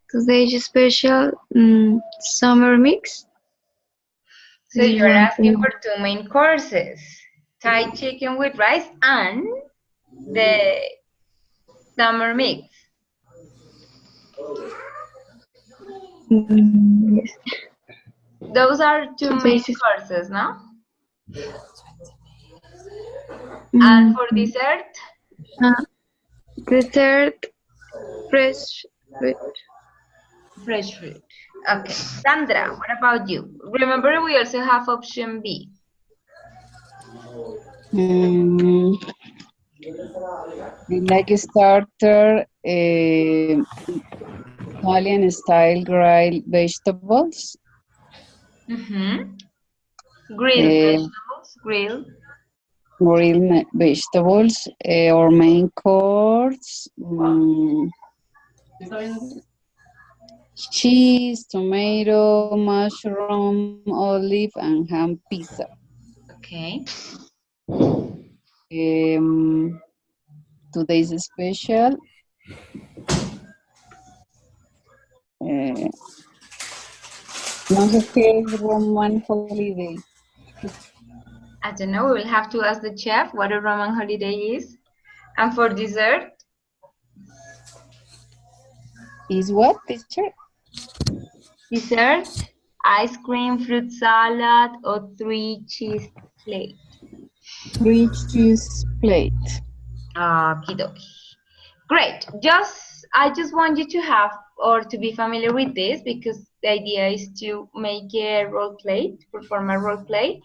Today's special summer mix. So you're asking for two main courses. Thai chicken with rice and the summer mix. Yes. Those are two main courses, no? And for dessert? Dessert, fresh fruit. Fresh fruit. Okay. Sandra, what about you? Remember, we also have option B. Like a starter, Italian style grilled vegetables. Grilled vegetables, grilled. Grilled vegetables, or main course. Cheese, tomato, mushroom, olive, and ham pizza. Okay. Today's special. No sé qué es Roman holiday. I don't know. We will have to ask the chef what a Roman holiday is. And for dessert? Is what, teacher? Dessert, ice cream, fruit salad, or 3 cheese plate. 3 cheese plate. Okie dokie. Great. Just I just want you to have or to be familiar with this because the idea is to make a role play, to perform a role play.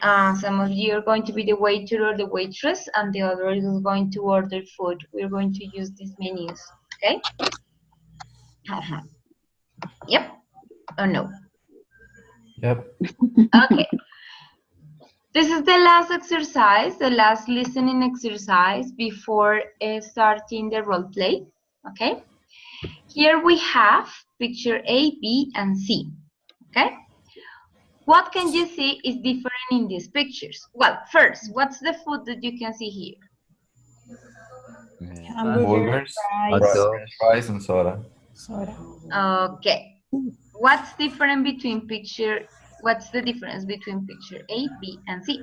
Some of you are going to be the waiter or the waitress, and the other is going to order food. We're going to use these menus, okay? Yep or no? Yep. Okay. This is the last exercise, the last listening exercise before starting the role play, okay? Here we have picture A, B, and C, okay? What can you see is different in these pictures? Well, first, what's the food that you can see here? Burgers, fries, and soda. Okay. What's different between what's the difference between picture A, B, and C?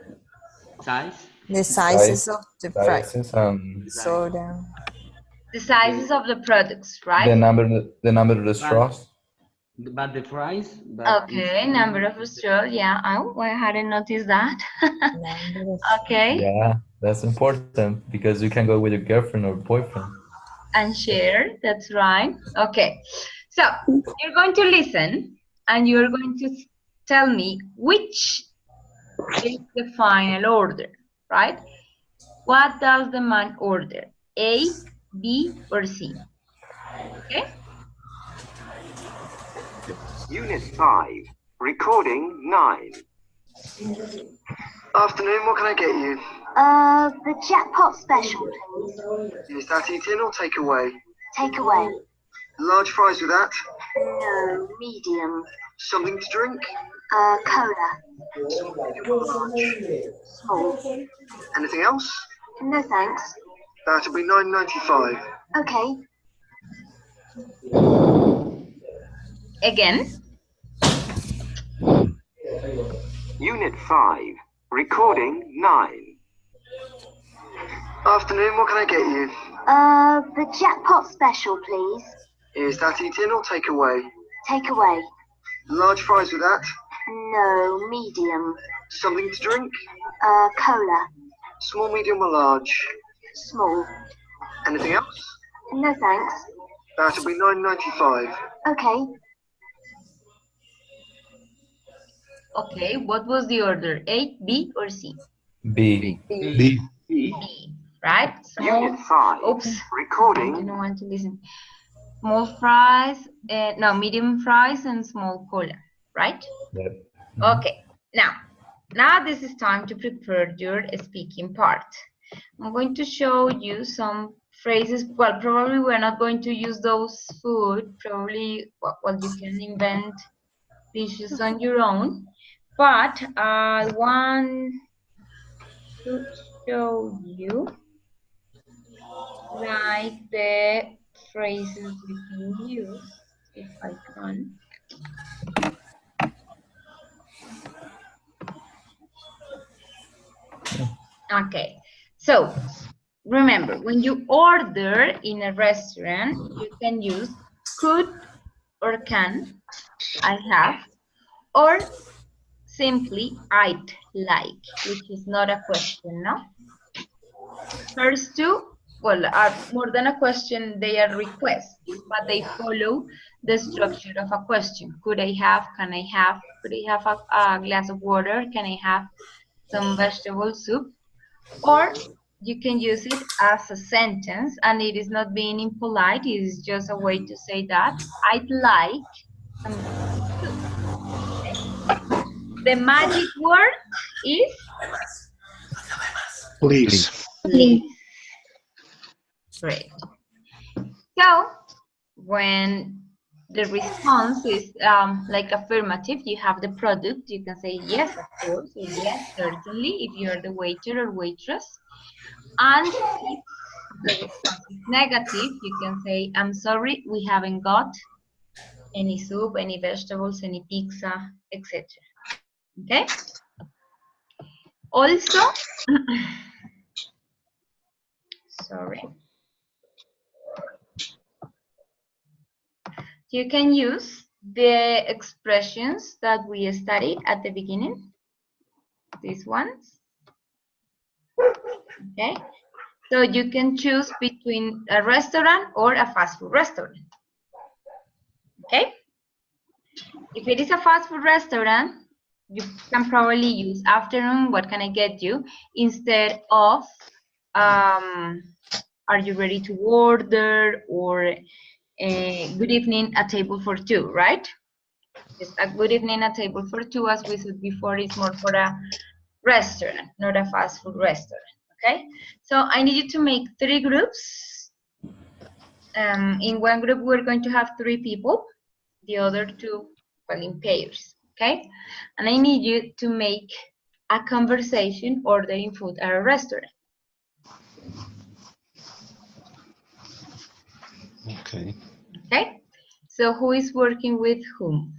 Size. The sizes of the Sizes and soda. The sizes of the products, right? the number of the straws. But the price. Okay, number of straws. Yeah. Oh, I hadn't noticed that. Okay. Yeah, that's important because you can go with your girlfriend or boyfriend. And share. That's right. Okay. So you're going to listen, and you're going to tell me which is the final order, right? What does the man order? A, B, or C? Okay. Unit 5, recording 9. Afternoon, what can I get you? The jackpot special, please. Is that eat in or take away? Take away. Large fries with that? No, medium. Something to drink? Cola. Small. Anything else? No thanks. That'll be $9.95. Okay. Again. Unit 5, recording 9. Afternoon, what can I get you? The jackpot special, please. Is that eat in or take away? Take away. Large fries with that? No, medium. Something to drink? Cola. Small, medium, or large? Small. Anything else? No thanks. That'll be $9.95. Okay. Okay, what was the order? A, B, or C? B. B. B, right? So, Unit 5, oops, I recording. didn't want to listen. Small fries, no, medium fries and small cola, right? Yep. Okay, now this is time to prepare your speaking part. I'm going to show you some phrases. Well, probably we're not going to use those food. Probably, well, you can invent dishes on your own. But I want to show you like the phrases we can use, if I can. Okay, so remember, when you order in a restaurant, you can use could or can, I have, or simply I'd like, which is not a question, no? First two, well, are more than a question, they are requests, but they follow the structure of a question. Could I have, can I have, could I have a glass of water, can I have some vegetable soup? Or you can use it as a sentence, and it is not being impolite, it is just a way to say that I'd like some soup. Okay. The magic word is Please. please. Great. So when the response is like affirmative, you have the product, you can say yes, of course, or yes, certainly, if you're the waiter or waitress. And if the response is negative, you can say, I'm sorry, we haven't got any soup, any vegetables, any pizza, etc. Okay? Also, sorry. You can use the expressions that we studied at the beginning, these ones. Okay, So you can choose between a restaurant or a fast food restaurant. Okay? If it is a fast food restaurant, you can probably use afternoon, what can I get you? Instead of, are you ready to order, or good evening, a table for two, right? Just a good evening, a table for two, as we said before, is more for a restaurant, not a fast food restaurant, okay? So I need you to make 3 groups. In one group, we're going to have 3 people, the other 2, well, in pairs, okay? And I need you to make a conversation ordering food at a restaurant. Okay. Okay? So who is working with whom?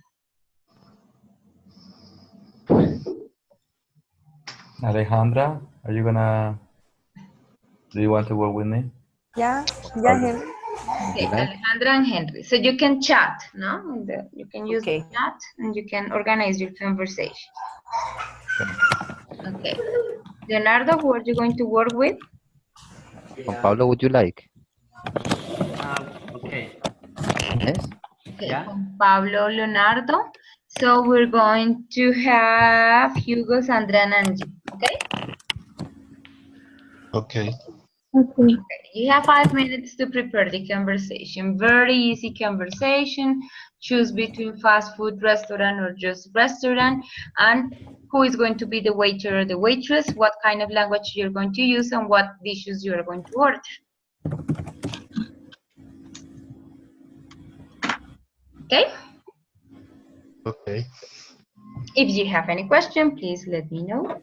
Alejandra, are you gonna? Do you want to work with me? Yeah, Pablo? him. Okay, Alejandra and Henry. So you can chat, no? You can use the Okay. chat and you can organize your conversation. Okay. Leonardo, who are you going to work with? Juan Pablo, would you like? Okay. Yes? Okay, Yeah. Juan Pablo, Leonardo. So we're going to have Hugo, Sandra, and Angie. Okay? Okay. Okay. You have 5 minutes to prepare the conversation. Very easy conversation. Choose between fast food restaurant or just restaurant, and who is going to be the waiter or the waitress, what kind of language you're going to use, and what dishes you are going to order. Okay? Okay. If you have any question, please let me know.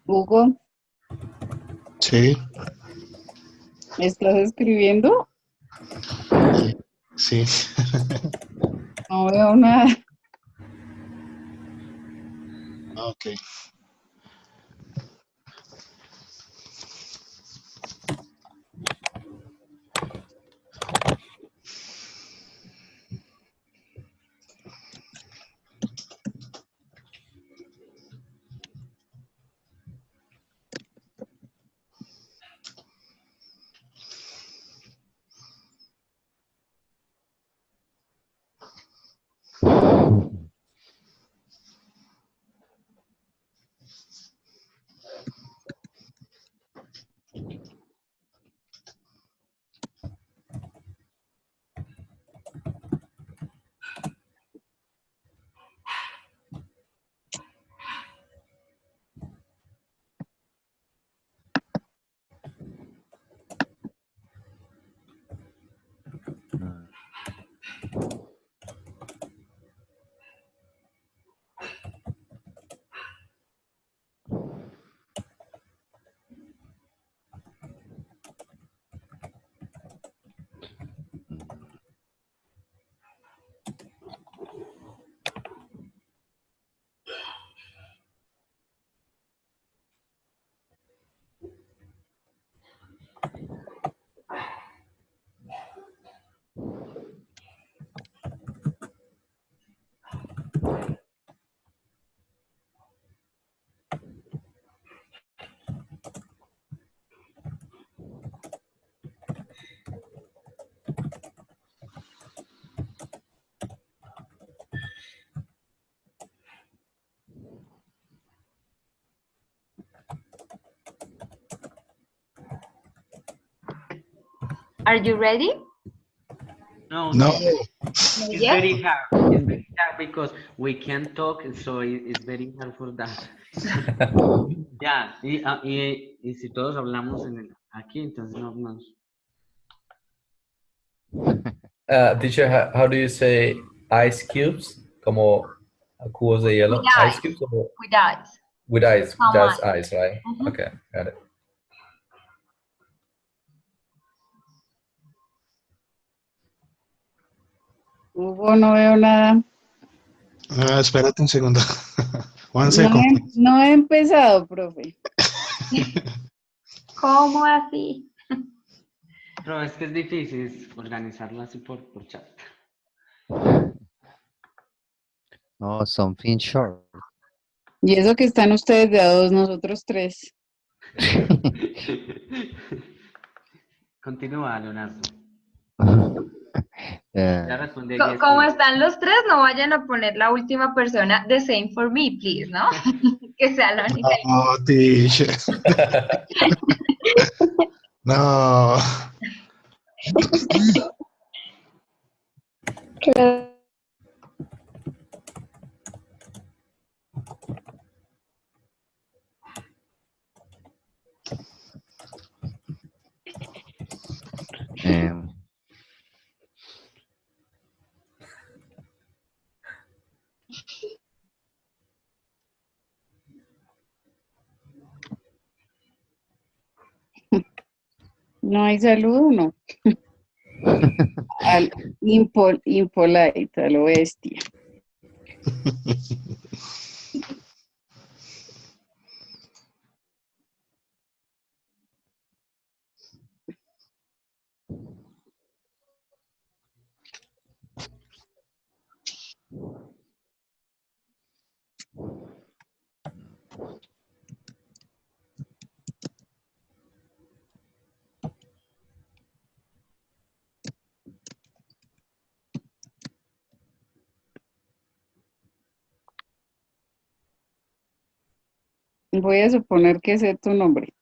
Hugo, Sí. ¿estás escribiendo? Sí. No veo nada. Okay. Are you ready? No, No. It's Yes? very hard. It's very hard because we can't talk, so it's very hard for that. Ya, y si todos hablamos aquí, entonces no nos... Teacher, how do you say ice cubes? Como cubos de hielo? With Ice ice. cubes or With ice. with ice? Some Just ice. ice, right? Mhm. Okay, got it. Hugo, no veo nada. Espérate un segundo. One No second. he, no he empezado, profe. ¿Cómo así? Pero es que es difícil organizarlo así por chat. No, something short. Y eso que están ustedes de a dos, nosotros tres. Continúa, Leonardo. Yeah. Ya respondí. Como están los tres, no vayan a poner la última persona, the same for me, please, ¿no? Que sea la única. Oh, teacher. No. Um, No hay saludo, no. Al impolite, a lo bestia. Voy a suponer que sé tu nombre.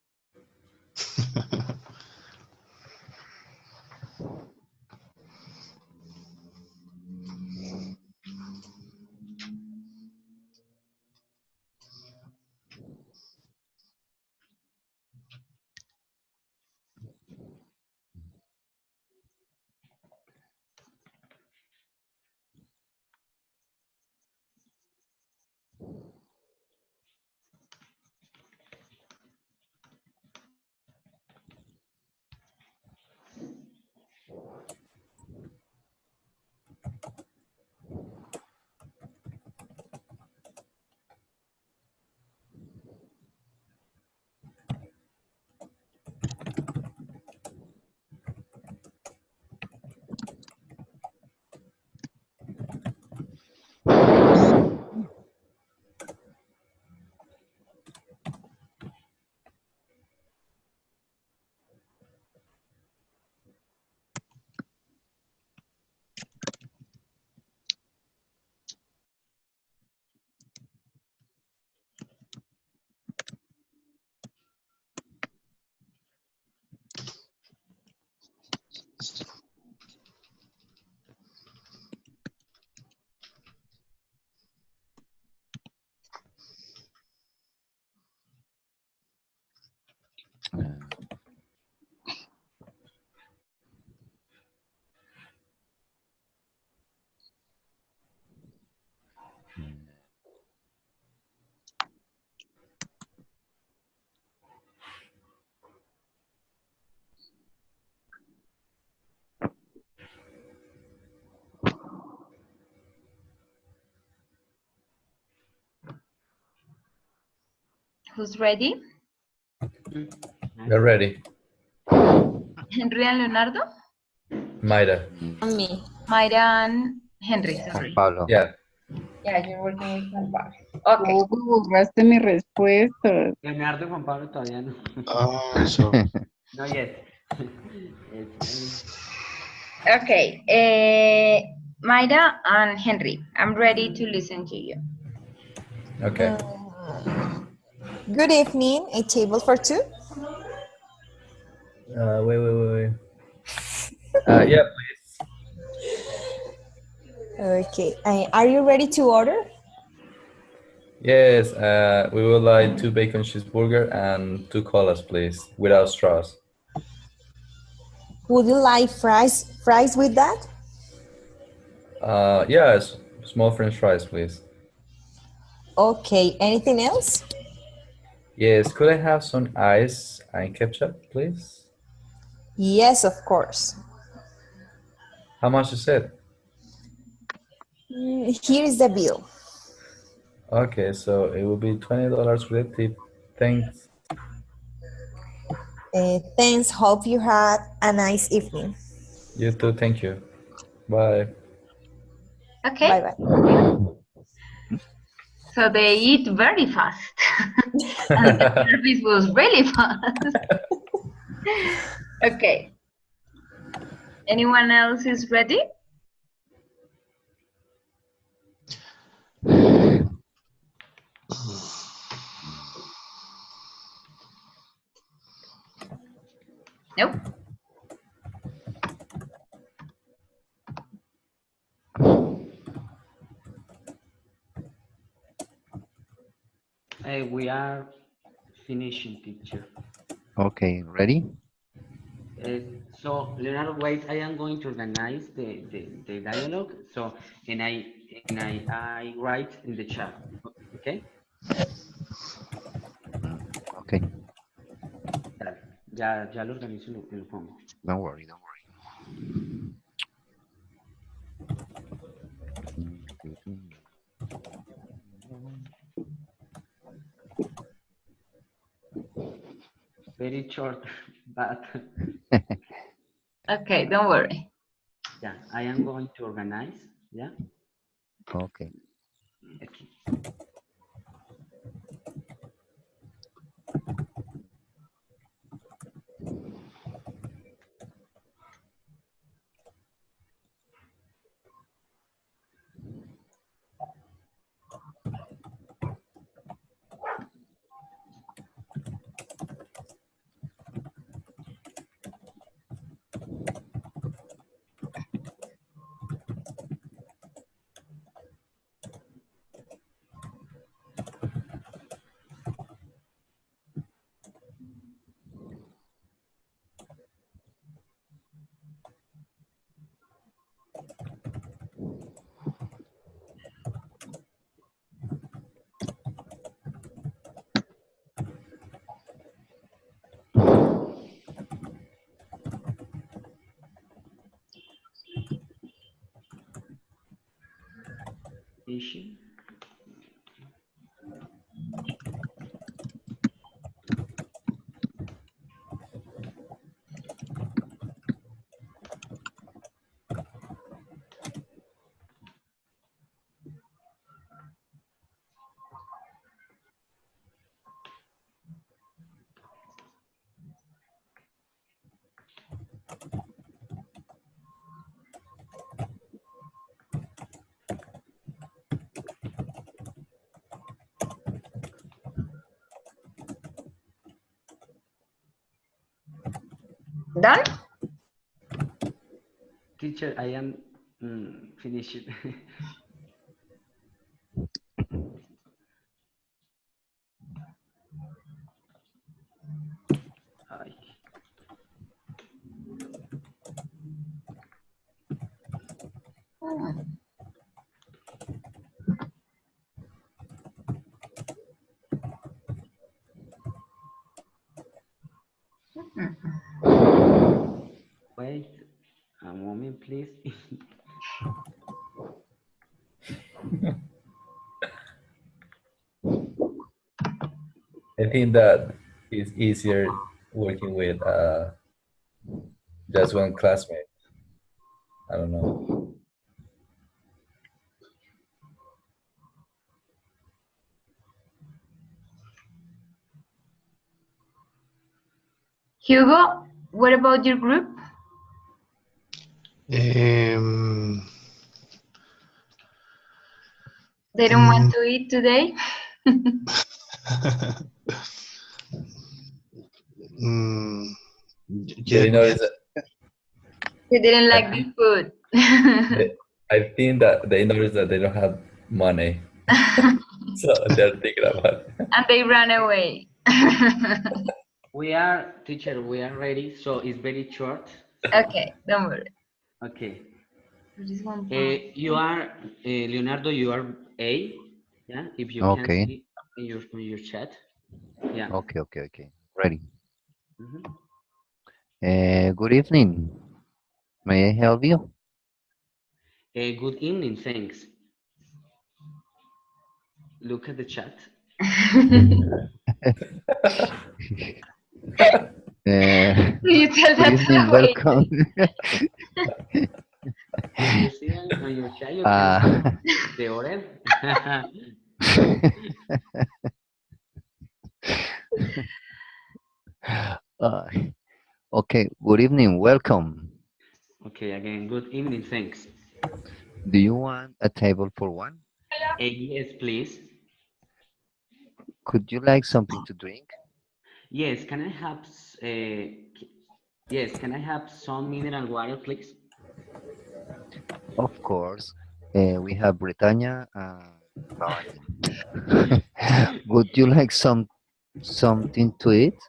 Who's ready? We're ready. Henry and Leonardo? Mayra. Me. Mayra and Henry, sorry. Pablo. Yeah. Yeah, you're working with Juan Pablo. Okay. Hugo, borraste mi respuesta. Leonardo y Juan Pablo todavía no. Oh, sorry. No yet. Okay. Mayra and Henry, I'm ready to listen to you. Okay. Good evening. A table for two. Wait. Yeah, Okay. Are you ready to order? yes. We would like 2 bacon cheeseburger and 2 colas, please, without straws. Would you like fries with that? Yes, small French fries, please. Okay. Anything else? Yes, could I have some ice and ketchup, please? Yes, of course. How much is it? Here is the bill. Okay, so it will be $20 with a tip. Thanks. Thanks. Hope you had a nice evening. You too. Thank you. Bye. Okay. Bye bye. So they eat very fast. And the service was really fast. Okay. Anyone else is ready? Nope. We are finishing, teacher. Okay, ready? So Leonardo, wait, I am going to organize the dialogue. So and I write in the chat. Okay. Okay, Dale. Ya lo organizo y lo pongo. don't worry, don't worry. Very short, but Okay, don't worry. yeah, I am going to organize. Yeah. Okay. Okay. Fishing. Done? Teacher, I am finished. Ay. Wait a moment, please. I think that is easier working with just one classmate. I don't know. Hugo, what about your group? They don't want to eat today? Did you notice that? They didn't I like the think, food. I think that they noticed that they don't have money, so they're thinking about it. And they ran away. We are, teacher, we are ready, so it's very short. Okay, don't worry. Okay. There is one point. You are, Leonardo, you are A, yeah, if you can Okay. see in your chat. Yeah. Okay. Ready. Mhm. Good evening. May I help you? Good evening, thanks. Look at the chat. You tell Good that to evening. the Welcome. If you see on your chat, you can Uh, see the order. uh, okay. Good evening. Welcome. Okay, again, good evening, thanks. Do you want a table for one? Yes, please. Could you like something to drink? Yes, can I have yes, can I have some mineral water, please? Of course. We have Britannia. Would you like something to eat?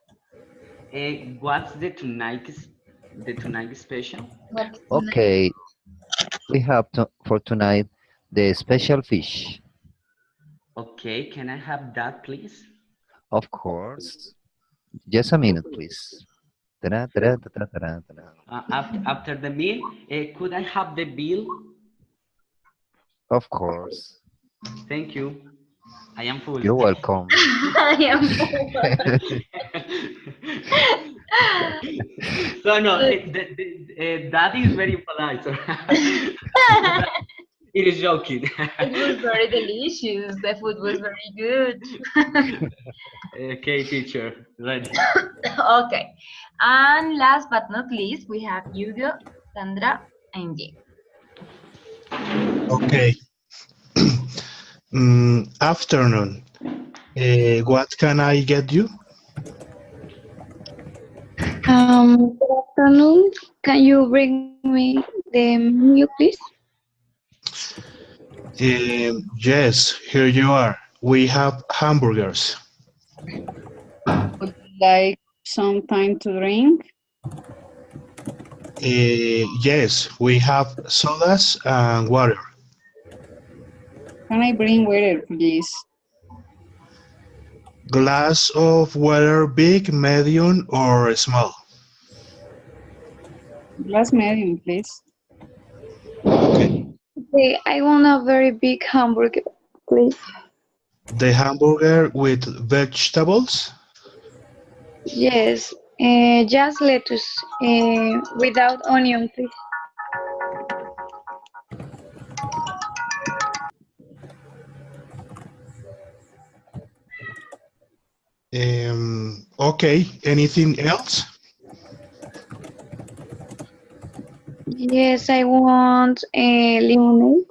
What's the tonight special? What's Okay. We have for tonight the special fish. Okay, can I have that, please? Of course. Just a minute, please. Ta-da, ta-da, ta-da, ta-da, ta-da. After the meal, could I have the bill? Of course. Thank you. I am full. You're welcome. I am So no, that is very polite. So it is joking. It was very delicious. The food was very good. Okay, teacher, ready. Okay. And last but not least, we have Hugo, Sandra, and Jay. Okay. Afternoon. What can I get you? Good afternoon. Can you bring me the menu, please? Yes, here you are. We have hamburgers. Would you like some time to drink? Yes, we have sodas and water. Can I bring water, please? Glass of water, big, medium, or small? Glass medium, please. Okay. Okay, I want a very big hamburger, please. The hamburger with vegetables? Yes, just lettuce, without onion, please. Okay, anything else? Yes, I want a lemonade.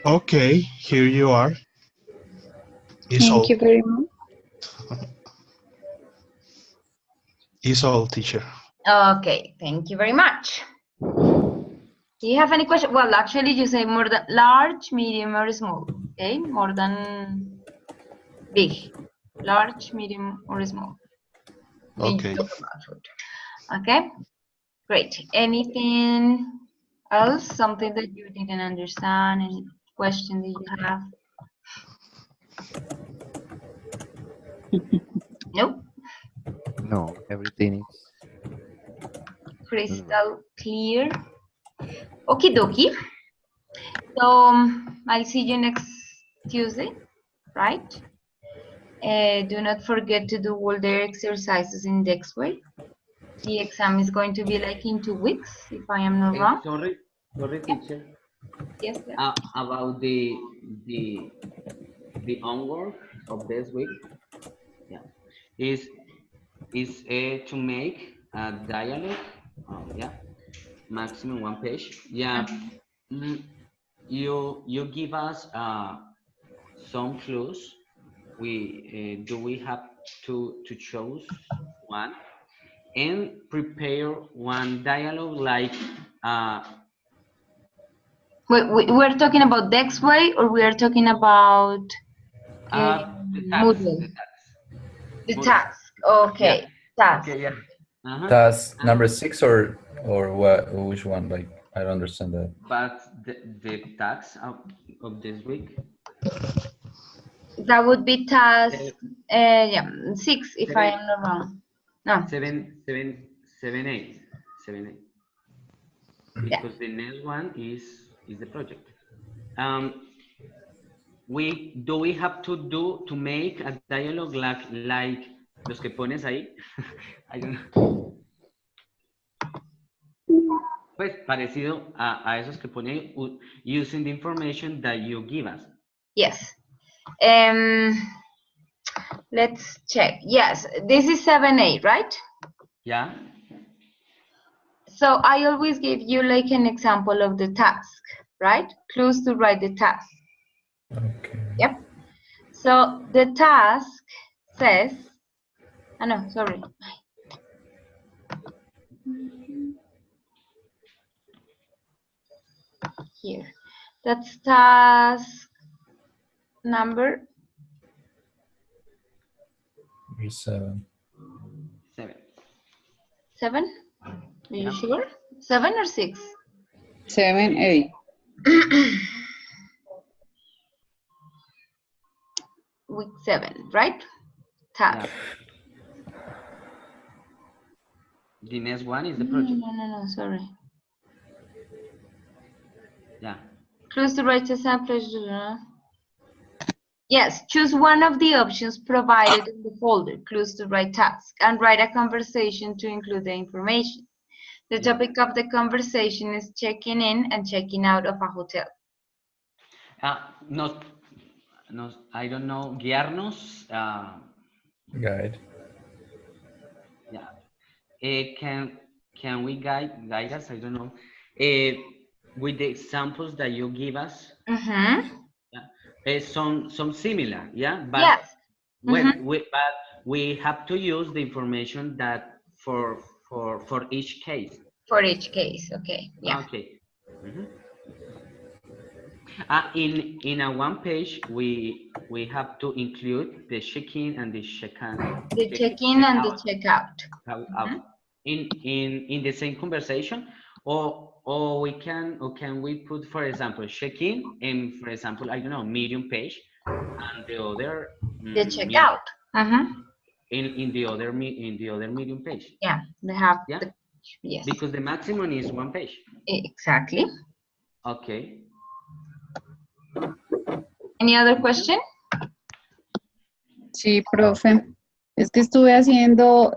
Okay, here you are. It's Thank all. you very much. It's all, teacher. Okay, thank you very much. Do you have any question? Well, actually, you say more than large, medium, or small. Okay, more than big, large, medium, or small. Then Okay. you talk about food. Okay, great. Anything else? Something that you didn't understand? Any question that you have? Nope. No, everything is Crystal clear. Okie dokie. So I'll see you next Tuesday, right? Do not forget to do all the exercises in Dexway. The exam is going to be like in 2 weeks, if I am not wrong. Sorry, teacher. Yes. About the homework of this week. Yeah, is to make a dialogue. Yeah, maximum 1 page. Yeah. You give us some clues. We have to choose one, and prepare one dialogue like We're talking about Dexway, or we are talking about the Moodle? task. The Moodle. task. Okay. Yeah. Task. Okay, yeah. Task number 6 or what? Which one? Like, I don't understand that. But the task of this week. That would be task 6, if I am not wrong. No. 7, 8. Because the next one is the project. We have to make a dialogue like los que pones ahí. I don't know. Pues parecido a esos que pone ahí, using the information that you give us. Yes. Let's check. Yes, this is 7A, right? Yeah. So I always give you like an example of the task, right? Clues to write the task. Okay. Yep. So the task says, oh no, sorry. Here. That's task number 7. 7. Are you sure? 7 or 6? 7A. Week 7, right? Task. Yeah. The next one is the project. No, sorry. Yeah. Close to write sample. Yes, choose one of the options provided in the folder, clues to write task, and write a conversation to include the information. The topic of the conversation is checking in and checking out of a hotel. No, I don't know. Guiarnos. Guide. Yeah. Can we guide us? I don't know. With the examples that you give us. Mm-hmm. Some similar, yeah. But yes. But we have to use the information that for each case. For each case, okay. Yeah. Okay. Mm-hmm. In a one page, we have to include the check-in and the check-out. The check-in and the check-out. Mm-hmm. In the same conversation, or can we put, for example, check-in and, for example, I don't know, medium page, and the other the check-out. In the other medium page. Yeah, they have. Yeah. Yes. Because the maximum is one page. Exactly. Okay. Any other question? Sí, profe. Es que estuve haciendo,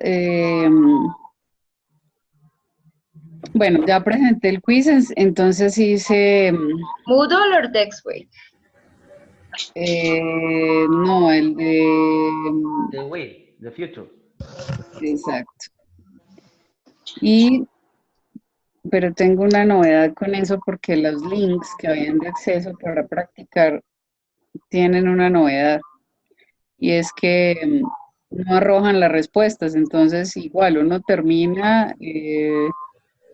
bueno, ya presenté el quiz, entonces hice... ¿Moodle o Dexway? No, el de... The way, the future. Exacto. Pero tengo una novedad con eso porque los links que habían de acceso para practicar tienen una novedad. Y es que no arrojan las respuestas, entonces igual uno termina,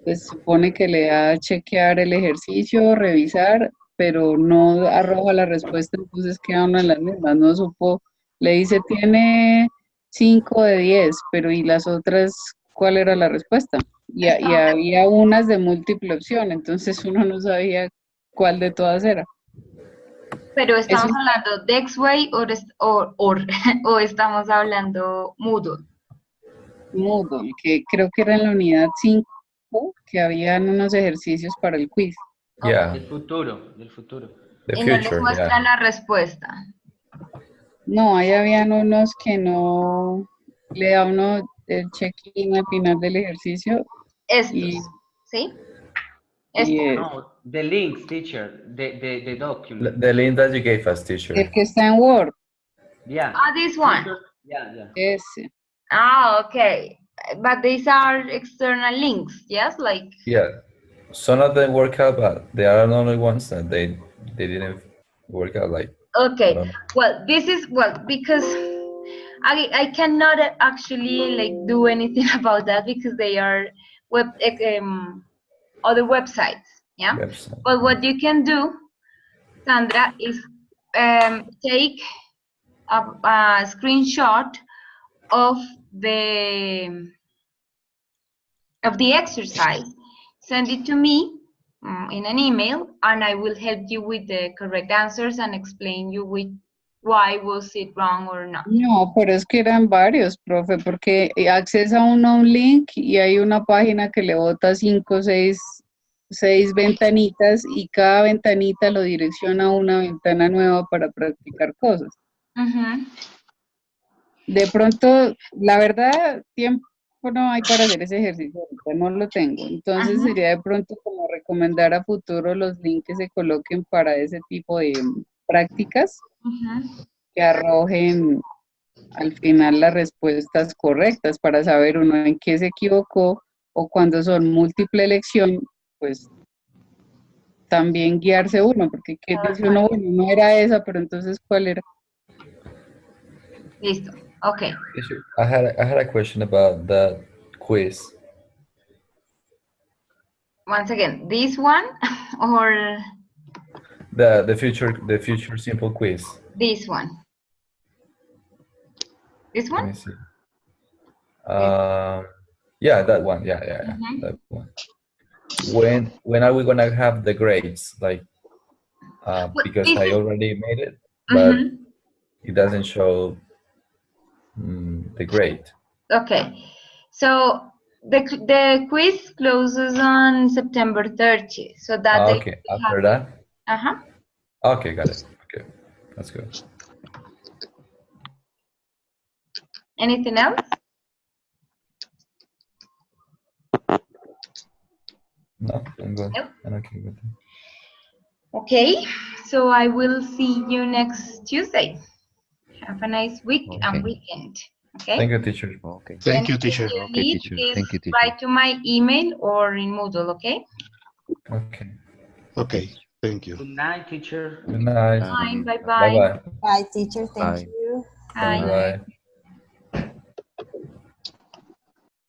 pues supone que le da a chequear el ejercicio, revisar, pero no arroja la respuesta, entonces queda uno en las mismas, no supo, le dice tiene 5 de 10, pero ¿y las otras cuál era la respuesta? Y había unas de múltiple opción, entonces uno no sabía cuál de todas era. Pero estamos hablando Dexway o estamos hablando Moodle. Moodle, que creo que era en la unidad 5, que habían unos ejercicios para el quiz. Yeah. Del futuro. Y no les muestra la respuesta. No, ahí habían unos que no le da uno el check-in al final del ejercicio. Estos, ¿sí? No, the links, teacher, the document. The link that you gave us, teacher. El que está en Word. Yeah. This one. Yeah. Ese. Okay. But these are external links, yes? Like. Yeah. Some of them work out, but there are only ones that they didn't work out. Like. Okay. Well, this is because I cannot actually like do anything about that because they are other websites, yeah. Website. But what you can do, Sandra, is take a screenshot of the exercise, send it to me in an email, and I will help you with the correct answers and explain you why was it wrong or not. No, pero es que eran varios, profe, porque accesa uno a un link y hay una página que le bota 5 o 6 ventanitas y cada ventanita lo direcciona a una ventana nueva para practicar cosas. De pronto, la verdad, tiempo no hay para hacer ese ejercicio, ahorita no lo tengo. Entonces sería de pronto como recomendar a futuro los links que se coloquen para ese tipo de prácticas que arrojen al final las respuestas correctas para saber uno en qué se equivocó, o cuando son múltiple elección, pues también guiarse uno, porque qué dice uno, bueno, no era esa, pero entonces ¿cuál era? Listo. Okay. I had a question about the quiz. Once again, this one or The future simple quiz. this one? This Let one? me see. Yeah, that one. Yeah, that one. When are we gonna have the grades? Like, because I already made it, but it doesn't show the grade. Okay, so the quiz closes on September 30th. So that okay, after that. Okay, got it. Okay, that's good. Anything else? No, I'm good. Nope. I'm okay with it. Okay, so I will see you next Tuesday. Have a nice week and weekend. Okay. Thank you, teacher. Okay. Thank you, teacher. Okay, teacher. Thank you, teacher. Write to my email or in Moodle, okay? Okay. Okay. Thank you. Good night, teacher. Good night. Bye. Bye. Bye-bye. Bye, teacher. Thank you. Bye. Bye.